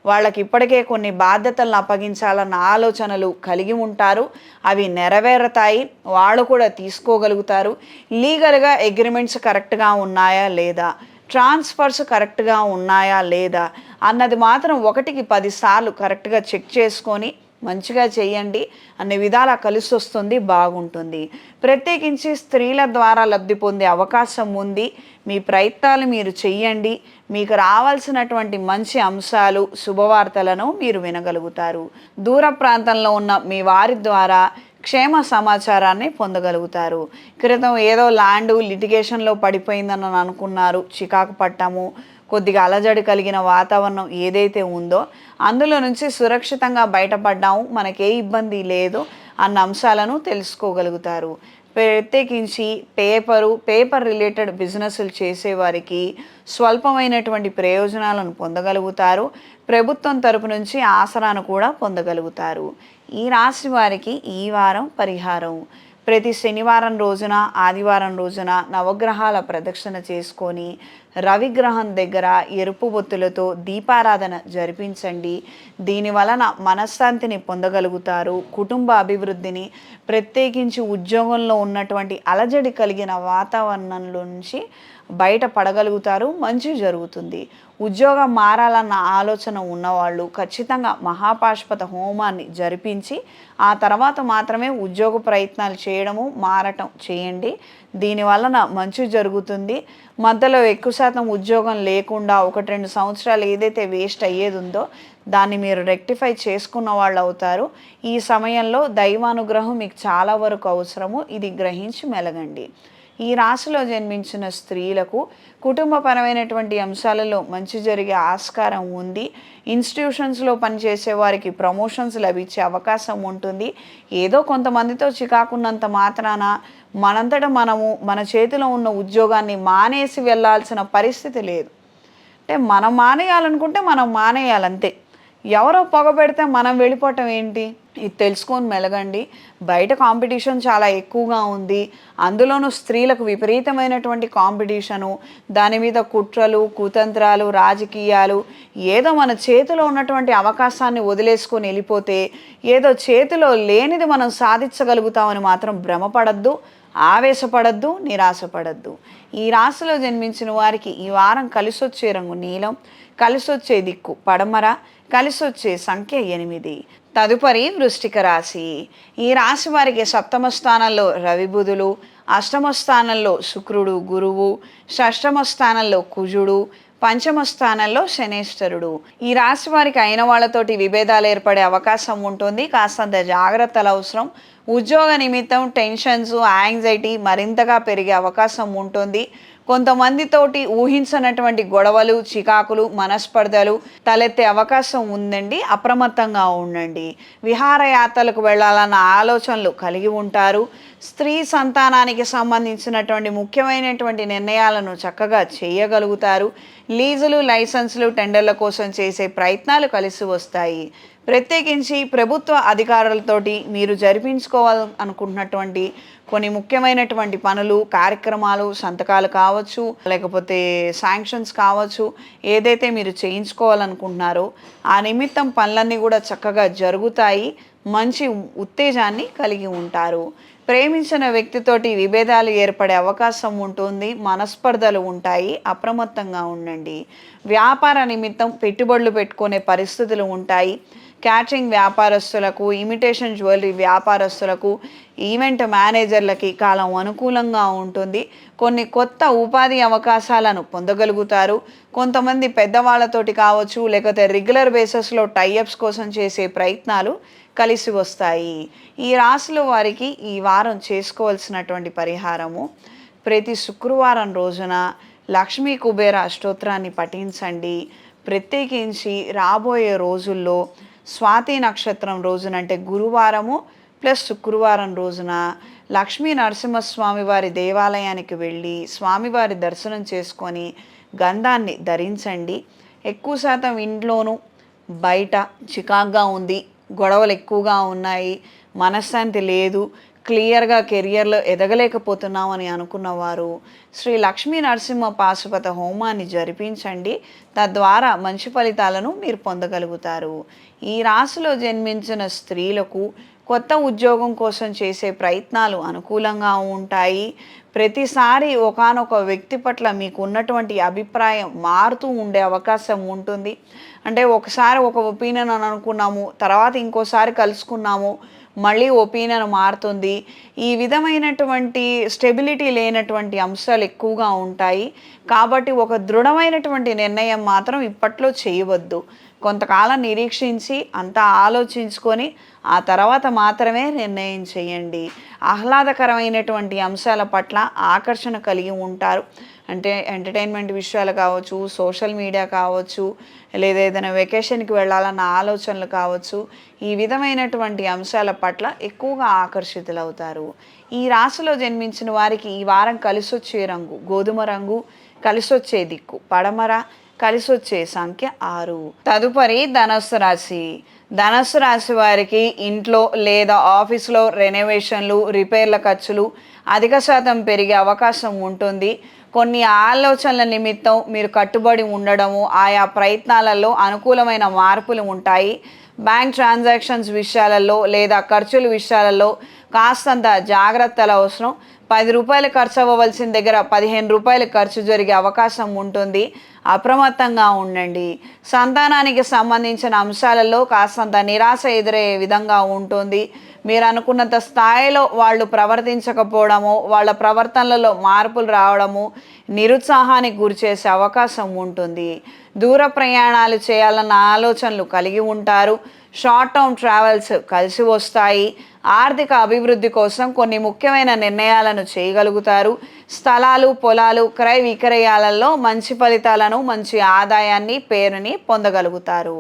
వాళ్ళకి ఇప్పటికే కొన్ని బాధ్యతలను అప్పగించాలన్న ఆలోచనలు కలిగి ఉంటారు. అవి నెరవేరుతాయి, వాళ్ళు కూడా తీసుకోగలుగుతారు. లీగల్గా అగ్రిమెంట్స్ కరెక్ట్గా ఉన్నాయా లేదా, ట్రాన్స్ఫర్స్ కరెక్ట్గా ఉన్నాయా లేదా అన్నది మాత్రం 1కి 10 సార్లు కరెక్ట్గా చెక్ చేసుకొని మంచిగా చేయండి. అన్ని విధాలా కలిసి వస్తుంది, బాగుంటుంది. ప్రత్యేకించి స్త్రీల ద్వారా లబ్ధి పొందే అవకాశం ఉంది. మీ ప్రయత్నాలు మీరు చెయ్యండి. మీకు రావాల్సినటువంటి మంచి అంశాలు, శుభవార్తలను మీరు వినగలుగుతారు. దూర ప్రాంతంలో ఉన్న మీ వారి ద్వారా క్షేమ సమాచారాన్ని పొందగలుగుతారు. క్రితం ఏదో ల్యాండ్ లిటిగేషన్లో పడిపోయిందని అనుకున్నారు, చికాకు పట్టాము, కొద్దిగా అలజడి కలిగిన వాతావరణం ఏదైతే ఉందో అందులో నుంచి సురక్షితంగా బయటపడ్డాము, మనకే ఇబ్బంది లేదు అన్న అంశాలను తెలుసుకోగలుగుతారు. ప్రత్యేకించి పేపర్ రిలేటెడ్ బిజినెస్లు చేసేవారికి స్వల్పమైనటువంటి ప్రయోజనాలను పొందగలుగుతారు. ప్రభుత్వం తరపు నుంచి ఆసరాను కూడా పొందగలుగుతారు. ఈ రాశి వారికి ఈ వారం పరిహారం: ప్రతి శనివారం రోజున, ఆదివారం రోజున నవగ్రహాల ప్రదక్షిణ చేసుకొని రవిగ్రహం దగ్గర ఎరుపు బొత్తులతో దీపారాధన జరిపించండి. దీని వలన మనశ్శాంతిని పొందగలుగుతారు. కుటుంబ అభివృద్ధిని, ప్రత్యేకించి ఉద్యోగంలో ఉన్నటువంటి అలజడి కలిగిన వాతావరణంలో నుంచి బయటపడగలుగుతారు, మంచి జరుగుతుంది. ఉద్యోగం మారాలన్న ఆలోచన ఉన్నవాళ్ళు ఖచ్చితంగా మహాపాశుపత హోమాన్ని జరిపించి ఆ తర్వాత మాత్రమే ఉద్యోగ ప్రయత్నాలు చేయడము, మారటం చేయండి. దీనివలన మంచి జరుగుతుంది. మధ్యలో ఎక్కువ శాతం ఉద్యోగం లేకుండా 1-2 సంవత్సరాలు ఏదైతే వేస్ట్ అయ్యేది ఉందో దాన్ని మీరు రెక్టిఫై చేసుకున్న వాళ్ళు అవుతారు. ఈ సమయంలో దైవానుగ్రహం మీకు చాలా వరకు అవసరము, ఇది గ్రహించి మెలగండి. ఈ రాశిలో జన్మించిన స్త్రీలకు కుటుంబపరమైనటువంటి అంశాలలో మంచి జరిగే ఆస్కారం ఉంది. ఇన్స్టిట్యూషన్స్లో పనిచేసే వారికి ప్రమోషన్స్ లభించే అవకాశం ఉంటుంది. ఏదో కొంతమందితో చికాకున్నంత మాత్రాన మనంతట మనము మన చేతిలో ఉన్న ఉద్యోగాన్ని మానేసి వెళ్ళాల్సిన పరిస్థితి లేదు. అంటే మనం మానేయాలనుకుంటే మనం మానేయాలంతే. ఎవరో పొగబెడితే మనం వెళ్ళిపోవటం ఏంటి? ఇది తెలుసుకొని మెలగండి. బయట కాంపిటీషన్ చాలా ఎక్కువగా ఉంది, అందులోనూ స్త్రీలకు విపరీతమైనటువంటి కాంపిటీషను, దాని మీద కుట్రలు, కుతంత్రాలు, రాజకీయాలు. ఏదో మన చేతిలో ఉన్నటువంటి అవకాశాన్ని వదిలేసుకొని వెళ్ళిపోతే ఏదో చేతిలో లేనిది మనం సాధించగలుగుతామని మాత్రం భ్రమపడద్దు, ఆవేశపడద్దు, నిరాశపడద్దు. ఈ రాశిలో జన్మించిన వారికి ఈ వారం కలిసొచ్చే రంగు నీలం, కలిసొచ్చే దిక్కు పడమర, కలిసొచ్చే సంఖ్య 8. తదుపరి వృశ్చిక రాశి. ఈ రాశి వారికి 7వ స్థానంలో రవి బుధులు, 8వ స్థానంలో శుక్రుడు గురువు, 6వ స్థానంలో కుజుడు, 5వ స్థానంలో శనేశ్వరుడు. ఈ రాశి వారికి అయిన వాళ్ళతోటి విభేదాలు ఏర్పడే అవకాశం ఉంటుంది. కాస్తంత జాగ్రత్తలు అవసరం. ఉద్యోగ నిమిత్తం టెన్షన్స్, యాంగ్జైటీ మరింతగా పెరిగే అవకాశం ఉంటుంది. కొంతమందితోటి ఊహించనటువంటి గొడవలు, చికాకులు, మనస్పర్ధలు తలెత్తే అవకాశం ఉందండి. అప్రమత్తంగా ఉండండి. విహారయాత్రలకు వెళ్ళాలన్న ఆలోచనలు కలిగి ఉంటారు. స్త్రీ సంతానానికి సంబంధించినటువంటి ముఖ్యమైనటువంటి నిర్ణయాలను చక్కగా చేయగలుగుతారు. లీజులు, లైసెన్సులు, టెండర్ల కోసం చేసే ప్రయత్నాలు కలిసి వస్తాయి. ప్రత్యేకించి ప్రభుత్వ అధికారులతోటి మీరు జరిపించుకోవాలనుకుంటున్నటువంటి కొన్ని ముఖ్యమైనటువంటి పనులు, కార్యక్రమాలు, సంతకాలు కావచ్చు, లేకపోతే శాంక్షన్స్ కావచ్చు, ఏదైతే మీరు చేయించుకోవాలనుకుంటున్నారో ఆ నిమిత్తం పనులన్నీ కూడా చక్కగా జరుగుతాయి. మంచి ఉత్తేజాన్ని కలిగి ఉంటారు. ప్రేమించిన వ్యక్తితోటి విభేదాలు ఏర్పడే అవకాశం ఉంటుంది. మనస్పర్ధలు ఉంటాయి. అప్రమత్తంగా ఉండండి. వ్యాపార నిమిత్తం పెట్టుబడులు పెట్టుకునే పరిస్థితులు ఉంటాయి. క్యాటరింగ్ వ్యాపారస్తులకు, ఇమిటేషన్ జ్యువెలరీ వ్యాపారస్తులకు, ఈవెంట్ మేనేజర్లకి కాలం అనుకూలంగా ఉంటుంది. కొన్ని కొత్త ఉపాధి అవకాశాలను పొందగలుగుతారు. కొంతమంది పెద్దవాళ్ళతోటి కావచ్చు, లేకపోతే రెగ్యులర్ బేసిస్లో టైఅప్స్ కోసం చేసే ప్రయత్నాలు కలిసి వస్తాయి. ఈ రాశిలో వారికి ఈ వారం చేసుకోవాల్సినటువంటి పరిహారము: ప్రతి శుక్రవారం రోజున లక్ష్మీ కుబేర అష్టోత్తరాన్ని పఠించండి. ప్రత్యేకించి రాబోయే రోజుల్లో స్వాతి నక్షత్రం రోజున, అంటే గురువారము ప్లస్ శుక్రవారం రోజున లక్ష్మీ నరసింహస్వామి వారి దేవాలయానికి వెళ్ళి స్వామివారి దర్శనం చేసుకొని గంధాన్ని ధరించండి. ఎక్కువ శాతం ఇంట్లోనూ బయట చికాగ్గా ఉంది, గొడవలు ఎక్కువగా ఉన్నాయి, మనశ్శాంతి లేదు, క్లియర్గా కెరియర్లో ఎదగలేకపోతున్నామని అనుకున్నవారు శ్రీ లక్ష్మీ నరసింహ పాశుపత హోమాన్ని జరిపించండి. తద్వారా మంచి ఫలితాలను మీరు పొందగలుగుతారు. ఈ రాశిలో జన్మించిన స్త్రీలకు కొత్త ఉద్యోగం కోసం చేసే ప్రయత్నాలు అనుకూలంగా ఉంటాయి. ప్రతిసారి ఒకానొక వ్యక్తి పట్ల మీకు ఉన్నటువంటి అభిప్రాయం మారుతూ ఉండే అవకాశం ఉంటుంది. అంటే ఒకసారి ఒక ఒపీనియన్ అని అనుకున్నాము, తర్వాత ఇంకోసారి కలుసుకున్నాము, మళ్ళీ ఒపీనియన్ మారుతుంది. ఈ విధమైనటువంటి స్టెబిలిటీ లేనటువంటి అంశాలు ఎక్కువగా ఉంటాయి. కాబట్టి ఒక దృఢమైనటువంటి నిర్ణయం మాత్రం ఇప్పట్లో చేయవద్దు. కొంతకాలం నిరీక్షించి అంతా ఆలోచించుకొని ఆ తర్వాత మాత్రమే నిర్ణయం చేయండి. ఆహ్లాదకరమైనటువంటి అంశాల పట్ల ఆకర్షణ కలిగి ఉంటారు. అంటే ఎంటర్టైన్మెంట్ విషయాలు కావచ్చు, సోషల్ మీడియా కావచ్చు, లేదా ఏదైనా వెకేషన్కి వెళ్ళాలన్న ఆలోచనలు కావచ్చు, ఈ విధమైనటువంటి అంశాల పట్ల ఎక్కువగా ఆకర్షితులవుతారు. ఈ రాశిలో జన్మించిన వారికి ఈ వారం కలిసొచ్చే రంగు గోధుమ రంగు, కలిసొచ్చే దిక్కు పడమర, కలిసొచ్చే సంఖ్య 6. తదుపరి ధనస్సు రాశి. ధనస్సు రాశి వారికి ఇంట్లో లేదా ఆఫీసులో రెనోవేషన్లు, రిపేర్ల ఖర్చులు అధిక శాతం పెరిగే అవకాశం ఉంటుంది. కొన్ని ఆలోచనల నిమిత్తం మీరు కట్టుబడి ఉండడము, ఆయా ప్రయత్నాలలో అనుకూలమైన మార్పులు ఉంటాయి. బ్యాంక్ ట్రాన్సాక్షన్స్ విషయాలలో లేదా ఖర్చుల విషయాలలో కాస్తంత జాగ్రత్తలు అవసరం. రూ. 10 ఖర్చు అవ్వవలసిన దగ్గర రూ. 15 ఖర్చు జరిగే అవకాశం ఉంటుంది. అప్రమత్తంగా ఉండండి. సంతానానికి సంబంధించిన అంశాలలో కాస్తంత నిరాశ ఎదురయ్యే విధంగా ఉంటుంది. మీరు అనుకున్నంత స్థాయిలో వాళ్ళు ప్రవర్తించకపోవడము, వాళ్ళ ప్రవర్తనలలో మార్పులు రావడము నిరుత్సాహానికి గురిచేసే అవకాశం ఉంటుంది. దూర ప్రయాణాలు చేయాలన్న ఆలోచనలు కలిగి ఉంటారు. షార్ట్ టర్మ్ ట్రావెల్స్ కలిసి వస్తాయి. ఆర్థిక అభివృద్ధి కోసం కొన్ని ముఖ్యమైన నిర్ణయాలను చేయగలుగుతారు. స్థలాలు, పొలాలు క్రయ విక్రయాలలో మంచి ఫలితాలను, మంచి ఆదాయాన్ని, పేరుని పొందగలుగుతారు.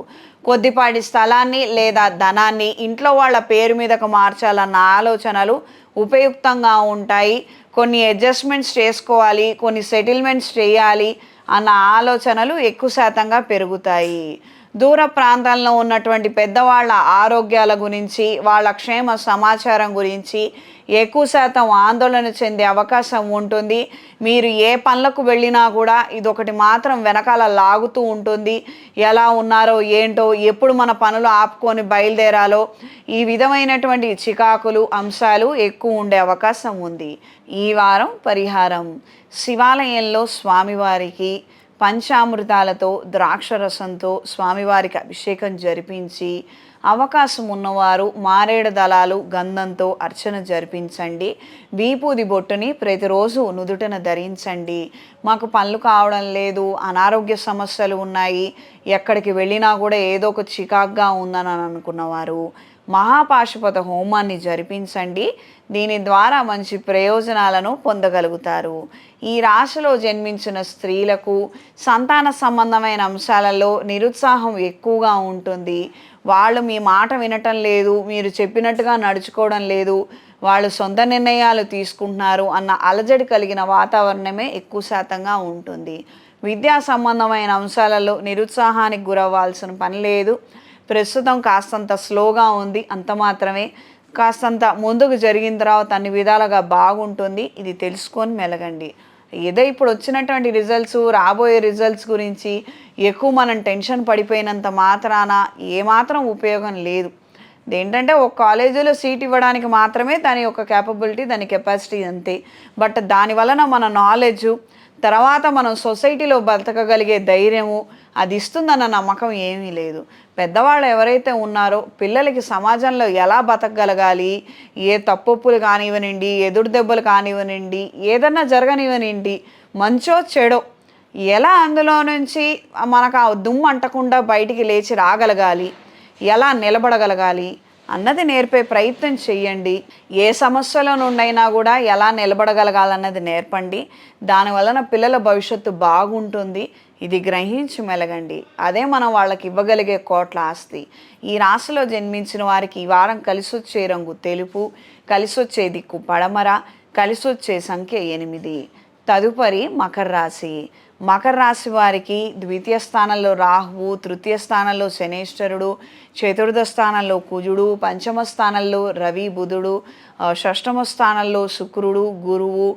కొద్దిపాటి స్థలాన్ని లేదా ధనాన్ని ఇంట్లో వాళ్ళ పేరు మీదకు మార్చాలన్న ఆలోచనలు ఉపయుక్తంగా ఉంటాయి. కొన్ని అడ్జస్ట్మెంట్స్ చేసుకోవాలి, కొన్ని సెటిల్మెంట్స్ చేయాలి అన్న ఆలోచనలు ఎక్కువ శాతంగా పెరుగుతాయి. దూర ప్రాంతాల్లో ఉన్నటువంటి పెద్దవాళ్ళ ఆరోగ్యాల గురించి, వాళ్ళ క్షేమ సమాచారం గురించి ఎక్కువ శాతం ఆందోళన చెందే అవకాశం ఉంటుంది. మీరు ఏ పనులకు వెళ్ళినా కూడా ఇదొకటి మాత్రం వెనకాల లాగుతూ ఉంటుంది. ఎలా ఉన్నారో ఏంటో, ఎప్పుడు మన పనులు ఆపుకొని బయలుదేరాలో, ఈ విధమైనటువంటి చికాకులు అంశాలు ఎక్కువ ఉండే అవకాశం ఉంది. ఈ వారం పరిహారం: శివాలయంలో స్వామివారికి పంచామృతాలతో, ద్రాక్షరసంతో స్వామివారికి అభిషేకం జరిపించి, అవకాశం ఉన్నవారు మారేడు దళాలు, గంధంతో అర్చన జరిపించండి. వీపూది బొట్టుని ప్రతిరోజు నుదుటన ధరించండి. మాకు పనులు కావడం లేదు, అనారోగ్య సమస్యలు ఉన్నాయి, ఎక్కడికి వెళ్ళినా కూడా ఏదో ఒక చికాగ్గా ఉందని అనుకున్నవారు మహాపాశుపత హోమాన్ని జరిపించండి. దీని ద్వారా మంచి ప్రయోజనాలను పొందగలుగుతారు. ఈ రాశిలో జన్మించిన స్త్రీలకు సంతాన సంబంధమైన అంశాలలో నిరుత్సాహం ఎక్కువగా ఉంటుంది. వాళ్ళు మీ మాట వినటం లేదు, మీరు చెప్పినట్టుగా నడుచుకోవడం లేదు, వాళ్ళు సొంత నిర్ణయాలు తీసుకుంటున్నారు అన్న అలజడి కలిగిన వాతావరణమే ఎక్కువ శాతంగా ఉంటుంది. విద్యా సంబంధమైన అంశాలలో నిరుత్సాహానికి గురవ్వాల్సిన పని లేదు. ప్రస్తుతం కాస్తంత స్లోగా ఉంది, అంత మాత్రమే. కాస్తంత ముందుకు జరిగిన తర్వాత అన్ని విధాలుగా బాగుంటుంది. ఇది తెలుసుకొని మెలగండి. ఏదో ఇప్పుడు వచ్చినటువంటి రిజల్ట్స్, రాబోయే రిజల్ట్స్ గురించి ఎక్కువ మనం టెన్షన్ పడిపోయినంత మాత్రాన ఏమాత్రం ఉపయోగం లేదు. ఏంటంటే ఒక కాలేజీలో సీట్ ఇవ్వడానికి మాత్రమే దాని యొక్క క్యాపబిలిటీ, దాని కెపాసిటీ అంతే. బట్ దాని వలన మన నాలెడ్జు, తర్వాత మనం సొసైటీలో బతకగలిగే ధైర్యము అది ఇస్తుందన్న నమ్మకం ఏమీ లేదు. పెద్దవాళ్ళు ఎవరైతే ఉన్నారో పిల్లలకి సమాజంలో ఎలా బతకగలగాలి, ఏ తప్పొప్పులు కానివ్వనండి, ఎదురు దెబ్బలు కానివ్వనండి, ఏదన్నా జరగనివ్వనండి, మంచో చెడో ఎలా అందులో నుంచి మనకు ఆ దుమ్ము అంటకుండా బయటికి లేచి రాగలగాలి, ఎలా నిలబడగలగాలి అన్నది నేర్పే ప్రయత్నం చెయ్యండి. ఏ సమస్యలో నుండైనా కూడా ఎలా నిలబడగలగాలన్నది నేర్పండి. దానివలన పిల్లల భవిష్యత్తు బాగుంటుంది. ఇది గ్రహించి మెలగండి. అదే మనం వాళ్ళకి ఇవ్వగలిగే కోట్ల ఆస్తి. ఈ రాశిలో జన్మించిన వారికి ఈ వారం కలిసొచ్చే రంగు తెలుపు, కలిసొచ్చే దిక్కు పడమర, కలిసొచ్చే సంఖ్య 8. తదుపరి మకర రాశి. మకర రాశి వారికి ద్వితీయ స్థానంలో రాహువు, తృతీయ స్థానంలో శనేశ్వరుడు, చతుర్థ స్థానంలో కుజుడు, పంచమ స్థానంలో రవి, బుధుడు, షష్టమ స్థానంలో శుక్రుడు, గురువు.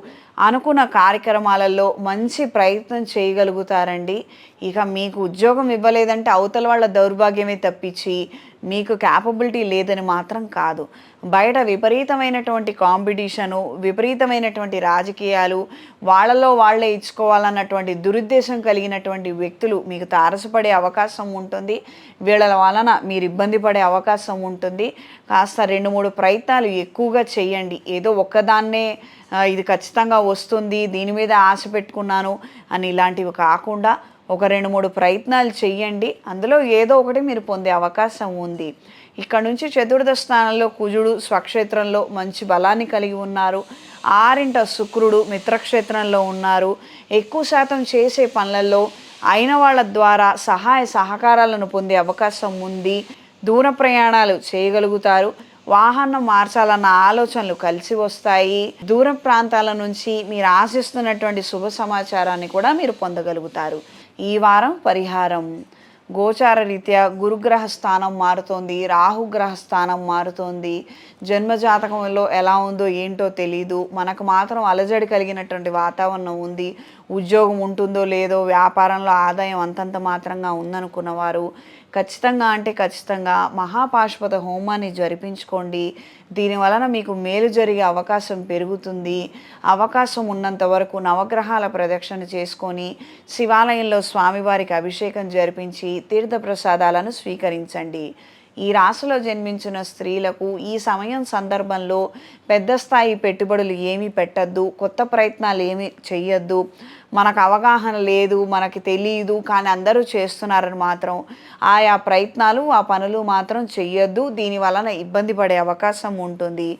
అనుకున్న కార్యక్రమాలలో మంచి ప్రయత్నం చేయగలుగుతారండి. ఇక మీకు ఉద్యోగం ఇవ్వలేదంటే అవతల వాళ్ళ దౌర్భాగ్యమే తప్పించి మీకు క్యాపబిలిటీ లేదని మాత్రం కాదు. బయట విపరీతమైనటువంటి కాంపిటీషను, విపరీతమైనటువంటి రాజకీయాలు, వాళ్ళలో వాళ్ళే ఇచ్చుకోవాలన్నటువంటి దురుద్దేశం కలిగినటువంటి వ్యక్తులు మీకు తారసపడే అవకాశం ఉంటుంది. వీళ్ళ వలన మీరు ఇబ్బంది పడే అవకాశం ఉంటుంది. కాస్త 2-3 ప్రయత్నాలు ఎక్కువగా చేయండి. ఏదో ఒక్కదాన్నే ఇది ఖచ్చితంగా వస్తుంది, దీని మీద ఆశ పెట్టుకున్నాను అని ఇలాంటివి కాకుండా ఒక 2-3 ప్రయత్నాలు చెయ్యండి. అందులో ఏదో ఒకటి మీరు పొందే అవకాశం ఉంది. ఇక్కడ నుంచి చతుర్థ స్థానంలో కుజుడు స్వక్షేత్రంలో మంచి బలాన్ని కలిగి ఉన్నారు. 6ంట శుక్రుడు మిత్రక్షేత్రంలో ఉన్నారు. ఎక్కువ శాతం చేసే పనులలో అయిన వాళ్ళ ద్వారా సహాయ సహకారాలను పొందే అవకాశం ఉంది. దూర ప్రయాణాలు చేయగలుగుతారు. వాహనం మార్చాలన్న ఆలోచనలు కలిసి వస్తాయి. దూర ప్రాంతాల నుంచి మీరు ఆశిస్తున్నటువంటి శుభ సమాచారాన్ని కూడా మీరు పొందగలుగుతారు. ఈ వారం పరిహారం: గోచార రీత్యా గురుగ్రహ స్థానం మారుతోంది, రాహుగ్రహ స్థానం మారుతోంది. జన్మజాతకంలో ఎలా ఉందో ఏంటో తెలీదు. మనకు మాత్రం అలజడి కలిగినటువంటి వాతావరణం ఉంది. ఉద్యోగం ఉంటుందో లేదో, వ్యాపారంలో ఆదాయం అంతంత మాత్రంగా ఉందనుకున్నవారు ఖచ్చితంగా అంటే ఖచ్చితంగా మహాపాశుపత హోమాన్ని జరిపించుకోండి. దీని వలన మీకు మేలు జరిగే అవకాశం పెరుగుతుంది. అవకాశం ఉన్నంత వరకు నవగ్రహాల ప్రదక్షిణ చేసుకొని శివాలయంలో స్వామివారికి అభిషేకం జరిపించి తీర్థప్రసాదాలను స్వీకరించండి. ఈ రాశిలో జన్మించిన స్త్రీలకు ఈ సమయం సందర్భంలో పెద్ద స్థాయి పెట్టుబడులు ఏమీ పెట్టద్దు, కొత్త ప్రయత్నాలు ఏమీ చెయ్యొద్దు. మనకు అవగాహన లేదు, మనకి తెలియదు, కానీ అందరూ చేస్తున్నారని మాత్రం ఆయా ప్రయత్నాలు ఆ పనులు మాత్రం చెయ్యొద్దు. దీని వలన ఇబ్బంది పడే అవకాశం ఉంటుంది.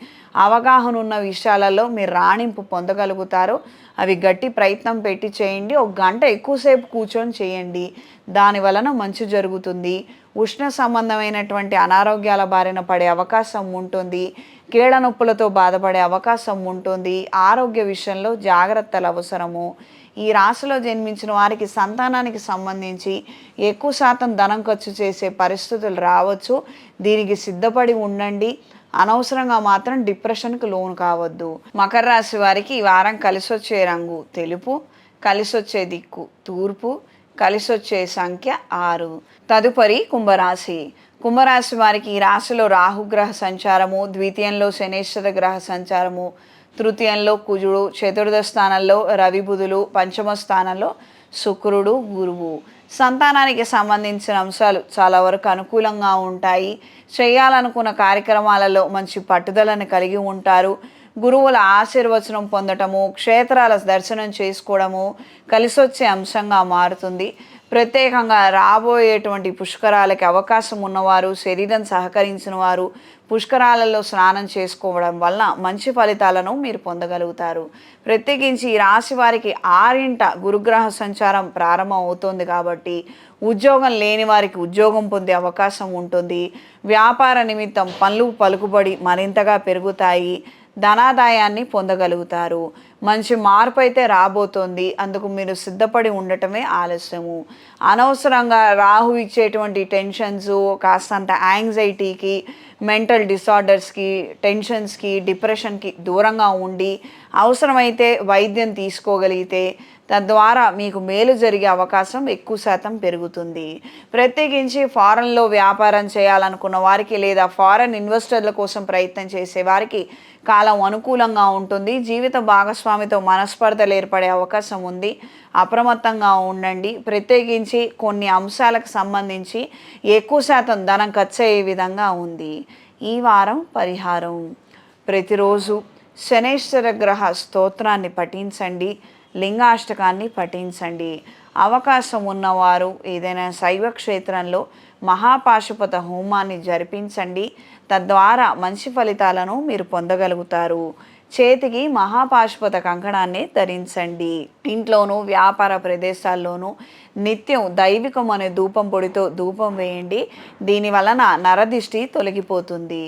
అవగాహన ఉన్న విషయాలలో మీరు రాణింపు పొందగలుగుతారు. అవి గట్టి ప్రయత్నం పెట్టి చేయండి. 1 గంట ఎక్కువసేపు కూర్చొని చేయండి. దాని వలన మంచి జరుగుతుంది. ఉష్ణ సంబంధమైనటువంటి అనారోగ్యాల బారిన పడే అవకాశం ఉంటుంది. కీళ్ళ నొప్పులతో బాధపడే అవకాశం ఉంటుంది. ఆరోగ్య విషయంలో జాగ్రత్తలు అవసరము. ఈ రాశిలో జన్మించిన వారికి సంతానానికి సంబంధించి ఎక్కువ శాతం ధనం ఖర్చు చేసే పరిస్థితులు రావచ్చు. దీనికి సిద్ధపడి ఉండండి. అనవసరంగా మాత్రం డిప్రెషన్కి లోను కావద్దు. మకర రాశి వారికి ఈ వారం కలిసొచ్చే రంగు తెలుపు, కలిసొచ్చే దిక్కు తూర్పు, కలిసొచ్చే సంఖ్య 6. తదుపరి కుంభరాశి. కుంభరాశి వారికి ఈ రాశిలో రాహుగ్రహ సంచారము, ద్వితీయంలో శనేశ్వర గ్రహ సంచారము, తృతీయంలో కుజుడు, చతుర్థ స్థానంలో రవి బుధులు, పంచమ స్థానంలో శుక్రుడు గురువు. సంతానానికి సంబంధించిన అంశాలు చాలా వరకు అనుకూలంగా ఉంటాయి. చేయాలనుకున్న కార్యక్రమాలలో మంచి పట్టుదలను కలిగి ఉంటారు. గురువుల ఆశీర్వచనం పొందటము, క్షేత్రాల దర్శనం చేసుకోవడము కలిసొచ్చే అంశంగా మారుతుంది. ప్రత్యేకంగా రాబోయేటువంటి పుష్కరాలకి అవకాశం ఉన్నవారు, శరీరం సహకరించిన వారు పుష్కరాలలో స్నానం చేసుకోవడం వల్ల మంచి ఫలితాలను మీరు పొందగలుగుతారు. ప్రత్యేకించి ఈ రాశి వారికి 6ంట గురుగ్రహ సంచారం ప్రారంభం అవుతోంది కాబట్టి ఉద్యోగం లేని వారికి ఉద్యోగం పొందే అవకాశం ఉంటుంది. వ్యాపార నిమిత్తం పనులు పలుకుబడి మరింతగా పెరుగుతాయి. ధనాదాయాన్ని పొందగలుగుతారు. మంచి మార్పు అయితే రాబోతోంది. అందుకు మీరు సిద్ధపడి ఉండటమే ఆలస్యము. అనవసరంగా రాహు ఇచ్చేటువంటి టెన్షన్స్, కాస్తంత యాంగ్జైటీకి, మెంటల్ డిసార్డర్స్కి, టెన్షన్స్కి, డిప్రెషన్కి దూరంగా ఉండి అవసరమైతే వైద్యం తీసుకోగలిగితే తద్వారా మీకు మేలు జరిగే అవకాశం ఎక్కువ శాతం పెరుగుతుంది. ప్రత్యేకించి ఫారెన్లో వ్యాపారం చేయాలనుకున్న వారికి లేదా ఫారెన్ ఇన్వెస్టర్ల కోసం ప్రయత్నం చేసే వారికి కాలం అనుకూలంగా ఉంటుంది. జీవిత భాగస్వామితో మనస్పర్ధలు ఏర్పడే అవకాశం ఉంది. అప్రమత్తంగా ఉండండి. ప్రత్యేకించి కొన్ని అంశాలకు సంబంధించి ఎక్కువ శాతం ధనం ఖర్చు అయ్యే విధంగా ఉంది. ఈ వారం పరిహారం: ప్రతిరోజు శనేశ్వర గ్రహ స్తోత్రాన్ని పఠించండి, లింగాష్టకాన్ని పఠించండి. అవకాశం ఉన్నవారు ఏదైనా శైవ క్షేత్రంలో మహాపాశుపత హోమాన్ని జరిపించండి. తద్వారా మంచి ఫలితాలను మీరు పొందగలుగుతారు. చేతికి మహాపాశుపత కంకణాన్ని ధరించండి. ఇంట్లోనూ వ్యాపార ప్రదేశాల్లోనూ నిత్యం దైవికం అనే ధూపం పొడితో ధూపం వేయండి. దీని వలన నరదిష్టి తొలగిపోతుంది.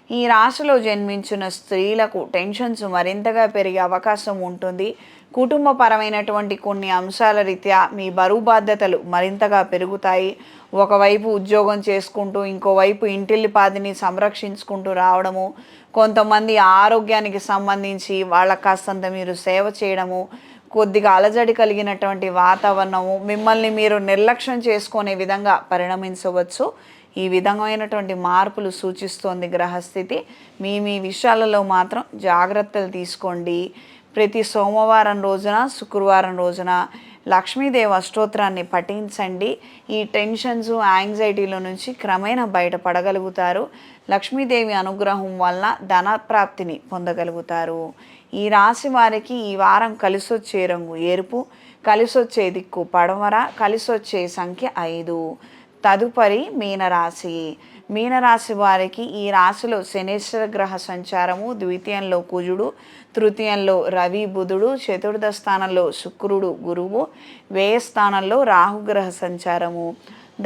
ఈ రాశిలో జన్మించిన స్త్రీలకు టెన్షన్స్ మరింతగా పెరిగే అవకాశం ఉంటుంది. కుటుంబపరమైనటువంటి కొన్ని అంశాల రీత్యా మీ బరువు బాధ్యతలు మరింతగా పెరుగుతాయి. ఒకవైపు ఉద్యోగం చేసుకుంటూ ఇంకోవైపు ఇంటిల్లిపాదిని సంరక్షించుకుంటూ రావడము, కొంతమంది ఆరోగ్యానికి సంబంధించి వాళ్ళకి కాస్తంత మీరు సేవ చేయడము, కొద్దిగా అలజడి కలిగినటువంటి వాతావరణము మిమ్మల్ని మీరు నిర్లక్ష్యం చేసుకునే విధంగా పరిణమించవచ్చు. ఈ విధమైనటువంటి మార్పులు సూచిస్తోంది గ్రహస్థితి. మీ విషయాలలో మాత్రం జాగ్రత్తలు తీసుకోండి. ప్రతి సోమవారం రోజున, శుక్రవారం రోజున లక్ష్మీదేవి అష్టోత్తరాన్ని పఠించండి. ఈ టెన్షన్స్, యాంగ్జైటీల నుంచి క్రమేణా బయటపడగలుగుతారు. లక్ష్మీదేవి అనుగ్రహం వల్ల ధన ప్రాప్తిని పొందగలుగుతారు. ఈ రాశి వారికి ఈ వారం కలిసొచ్చే రంగు ఎరుపు, కలిసొచ్చే దిక్కు పడమర, కలిసొచ్చే సంఖ్య 5. తదుపరి మీనరాశి. మీనరాశి వారికి ఈ రాశిలో శనేశ్వర గ్రహ సంచారము, ద్వితీయంలో కుజుడు, తృతీయంలో రవి బుధుడు, చతుర్థ స్థానంలో శుక్రుడు గురువు, వ్యయ స్థానంలో రాహుగ్రహ సంచారము.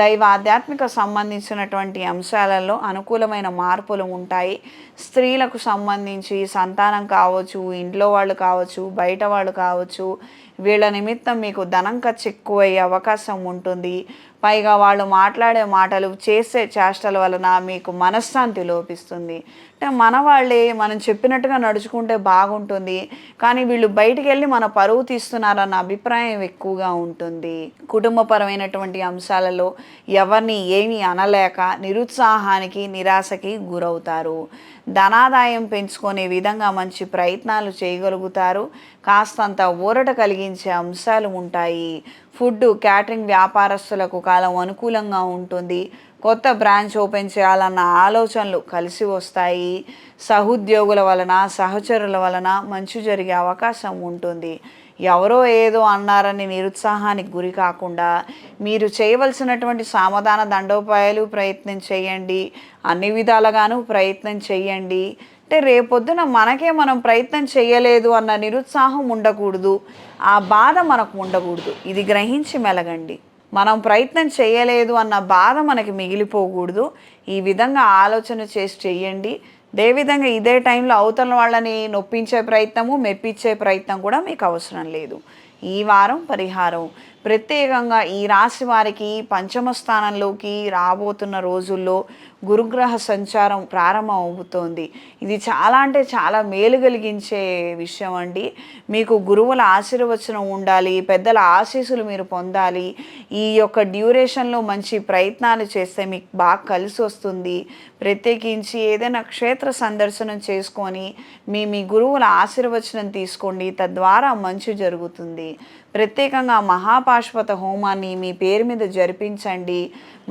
దైవాధ్యాత్మిక సంబంధించినటువంటి అంశాలలో అనుకూలమైన మార్పులు ఉంటాయి. స్త్రీలకు సంబంధించి సంతానం కావచ్చు, ఇంట్లో వాళ్ళు కావచ్చు, బయట వాళ్ళు కావచ్చు, వీళ్ళ నిమిత్తం మీకు ధనం ఖర్చు ఎక్కువయ్యే అవకాశం ఉంటుంది. పైగా వాళ్ళు మాట్లాడే మాటలు, చేసే చేష్టల వలన మీకు మనశ్శాంతి లోపిస్తుంది. అంటే మన వాళ్ళే మనం చెప్పినట్టుగా నడుచుకుంటే బాగుంటుంది, కానీ వీళ్ళు బయటికి వెళ్ళి మన పరువు తీస్తున్నారన్న అభిప్రాయం ఎక్కువగా ఉంటుంది. కుటుంబపరమైనటువంటి అంశాలలో ఎవరిని ఏమీ అనలేక నిరుత్సాహానికి, నిరాశకి గురవుతారు. ధనాదాయం పెంచుకునే విధంగా మంచి ప్రయత్నాలు చేయగలుగుతారు. కాస్తంత ఊరట కలిగించే అంశాలు ఉంటాయి. ఫుడ్, క్యాటరింగ్ వ్యాపారస్తులకు కాలం అనుకూలంగా ఉంటుంది. కొత్త బ్రాంచ్ ఓపెన్ చేయాలన్న ఆలోచనలు కలిసి వస్తాయి. సహోద్యోగుల వలన, సహచరుల వలన మంచి జరిగే అవకాశం ఉంటుంది. ఎవరో ఏదో అన్నారని నిరుత్సాహానికి గురి కాకుండా మీరు చేయవలసినటువంటి సామధాన దండోపాయాలు ప్రయత్నం చేయండి. అన్ని విధాలుగాను ప్రయత్నం చేయండి. అంటే రేపొద్దున మనకే మనం ప్రయత్నం చేయలేదు అన్న నిరుత్సాహం ఉండకూడదు, ఆ బాధ మనకు ఉండకూడదు. ఇది గ్రహించి మెలగండి. మనం ప్రయత్నం చేయలేదు అన్న బాధ మనకి మిగిలిపోకూడదు. ఈ విధంగా ఆలోచన చేసి చెయ్యండి. అదేవిధంగా ఇదే టైంలో అవతల వాళ్ళని నొప్పించే ప్రయత్నము, మెప్పించే ప్రయత్నం కూడా మీకు అవసరం లేదు. ఈ వారం పరిహారం ప్రత్యేకంగా ఈ రాశి వారికి పంచమ స్థానంలోకి రాబోతున్న రోజుల్లో గురుగ్రహ సంచారం ప్రారంభం అవుతోంది. ఇది చాలా అంటే చాలా మేలు కలిగించే విషయం అండి. మీకు గురువుల ఆశీర్వచనం ఉండాలి, పెద్దల ఆశీస్సులు మీరు పొందాలి. ఈ యొక్క డ్యూరేషన్లో మంచి ప్రయత్నాలు చేస్తే మీకు బాగా కలిసి వస్తుంది. ప్రత్యేకించి ఏదైనా క్షేత్ర సందర్శనం చేసుకొని మీ గురువుల ఆశీర్వచనం తీసుకోండి, తద్వారా మంచి జరుగుతుంది. ప్రత్యేకంగా మహాపాశుపత హోమాన్ని మీ పేరు మీద జరిపించండి.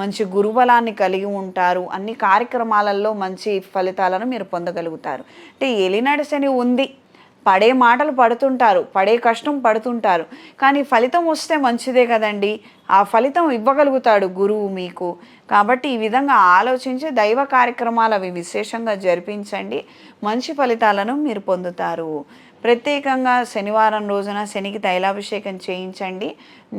మంచి గురుబలాన్ని కలిగి ఉంటారు. అన్ని కార్యక్రమాలలో మంచి ఫలితాలను మీరు పొందగలుగుతారు. అంటే ఏలినాటి శని ఉంది, పడే మాటలు పడుతుంటారు, పడే కష్టం పడుతుంటారు, కానీ ఫలితం వస్తే మంచిదే కదండి. ఆ ఫలితం ఇవ్వగలుగుతాడు గురువు మీకు. కాబట్టి ఈ విధంగా ఆలోచించి దైవ కార్యక్రమాలు అవి విశేషంగా జరిపించండి. మంచి ఫలితాలను మీరు పొందుతారు. ప్రత్యేకంగా శనివారం రోజున శనికి తైలాభిషేకం చేయించండి.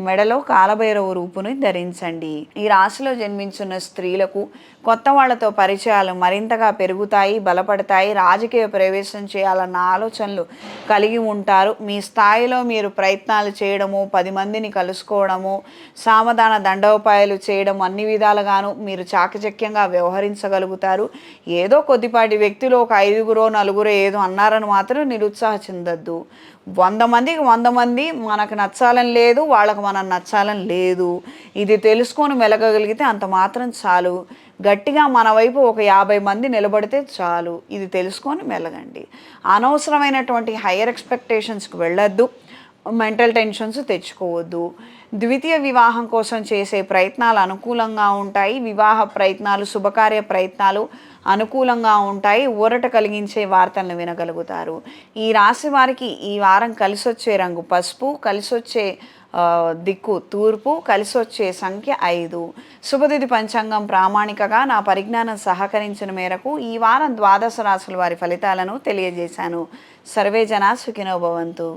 మెడలో కాలభైరవ రూపుని ధరించండి. ఈ రాశిలో జన్మించిన స్త్రీలకు కొత్త వాళ్లతో పరిచయాలు మరింతగా పెరుగుతాయి, బలపడతాయి. రాజకీయ ప్రవేశం చేయాలన్న ఆలోచనలు కలిగి ఉంటారు. మీ స్థాయిలో మీరు ప్రయత్నాలు చేయడము, 10 మందిని కలుసుకోవడము, సామధాన దండోపాయాలు చేయడం, అన్ని విధాలుగాను మీరు చాకచక్యంగా వ్యవహరించగలుగుతారు. ఏదో కొద్దిపాటి వ్యక్తులు ఒక 5గురో 4గురో ఏదో అన్నారని మాత్రం నిరుత్సాహ చెందొద్దు. 100 మందికి 100 మంది మనకు నచ్చాలని లేదు, వాళ్ళకు మనం నచ్చాలని లేదు. ఇది తెలుసుకొని మెలగగలిగితే అంత మాత్రం చాలు. గట్టిగా మన వైపు ఒక 50 మంది నిలబడితే చాలు. ఇది తెలుసుకొని మెలగండి. అనవసరమైనటువంటి హయ్యర్ ఎక్స్పెక్టేషన్స్కి వెళ్ళొద్దు, మెంటల్ టెన్షన్స్ తెచ్చుకోవద్దు. ద్వితీయ వివాహం కోసం చేసే ప్రయత్నాలు అనుకూలంగా ఉంటాయి. వివాహ ప్రయత్నాలు, శుభకార్య ప్రయత్నాలు అనుకూలంగా ఉంటాయి. ఊరట కలిగించే వార్తలను వినగలుగుతారు. ఈ రాశి వారికి ఈ వారం కలిసొచ్చే రంగు పసుపు, కలిసొచ్చే దిక్కు తూర్పు, కలిసొచ్చే సంఖ్య 5. శుభతిథి పంచాంగం ప్రామాణికగా నా పరిజ్ఞానం సహకరించిన మేరకు ఈ వారం ద్వాదశ రాశుల వారి ఫలితాలను తెలియజేశాను. సర్వే జనా సుఖినో భవంతు.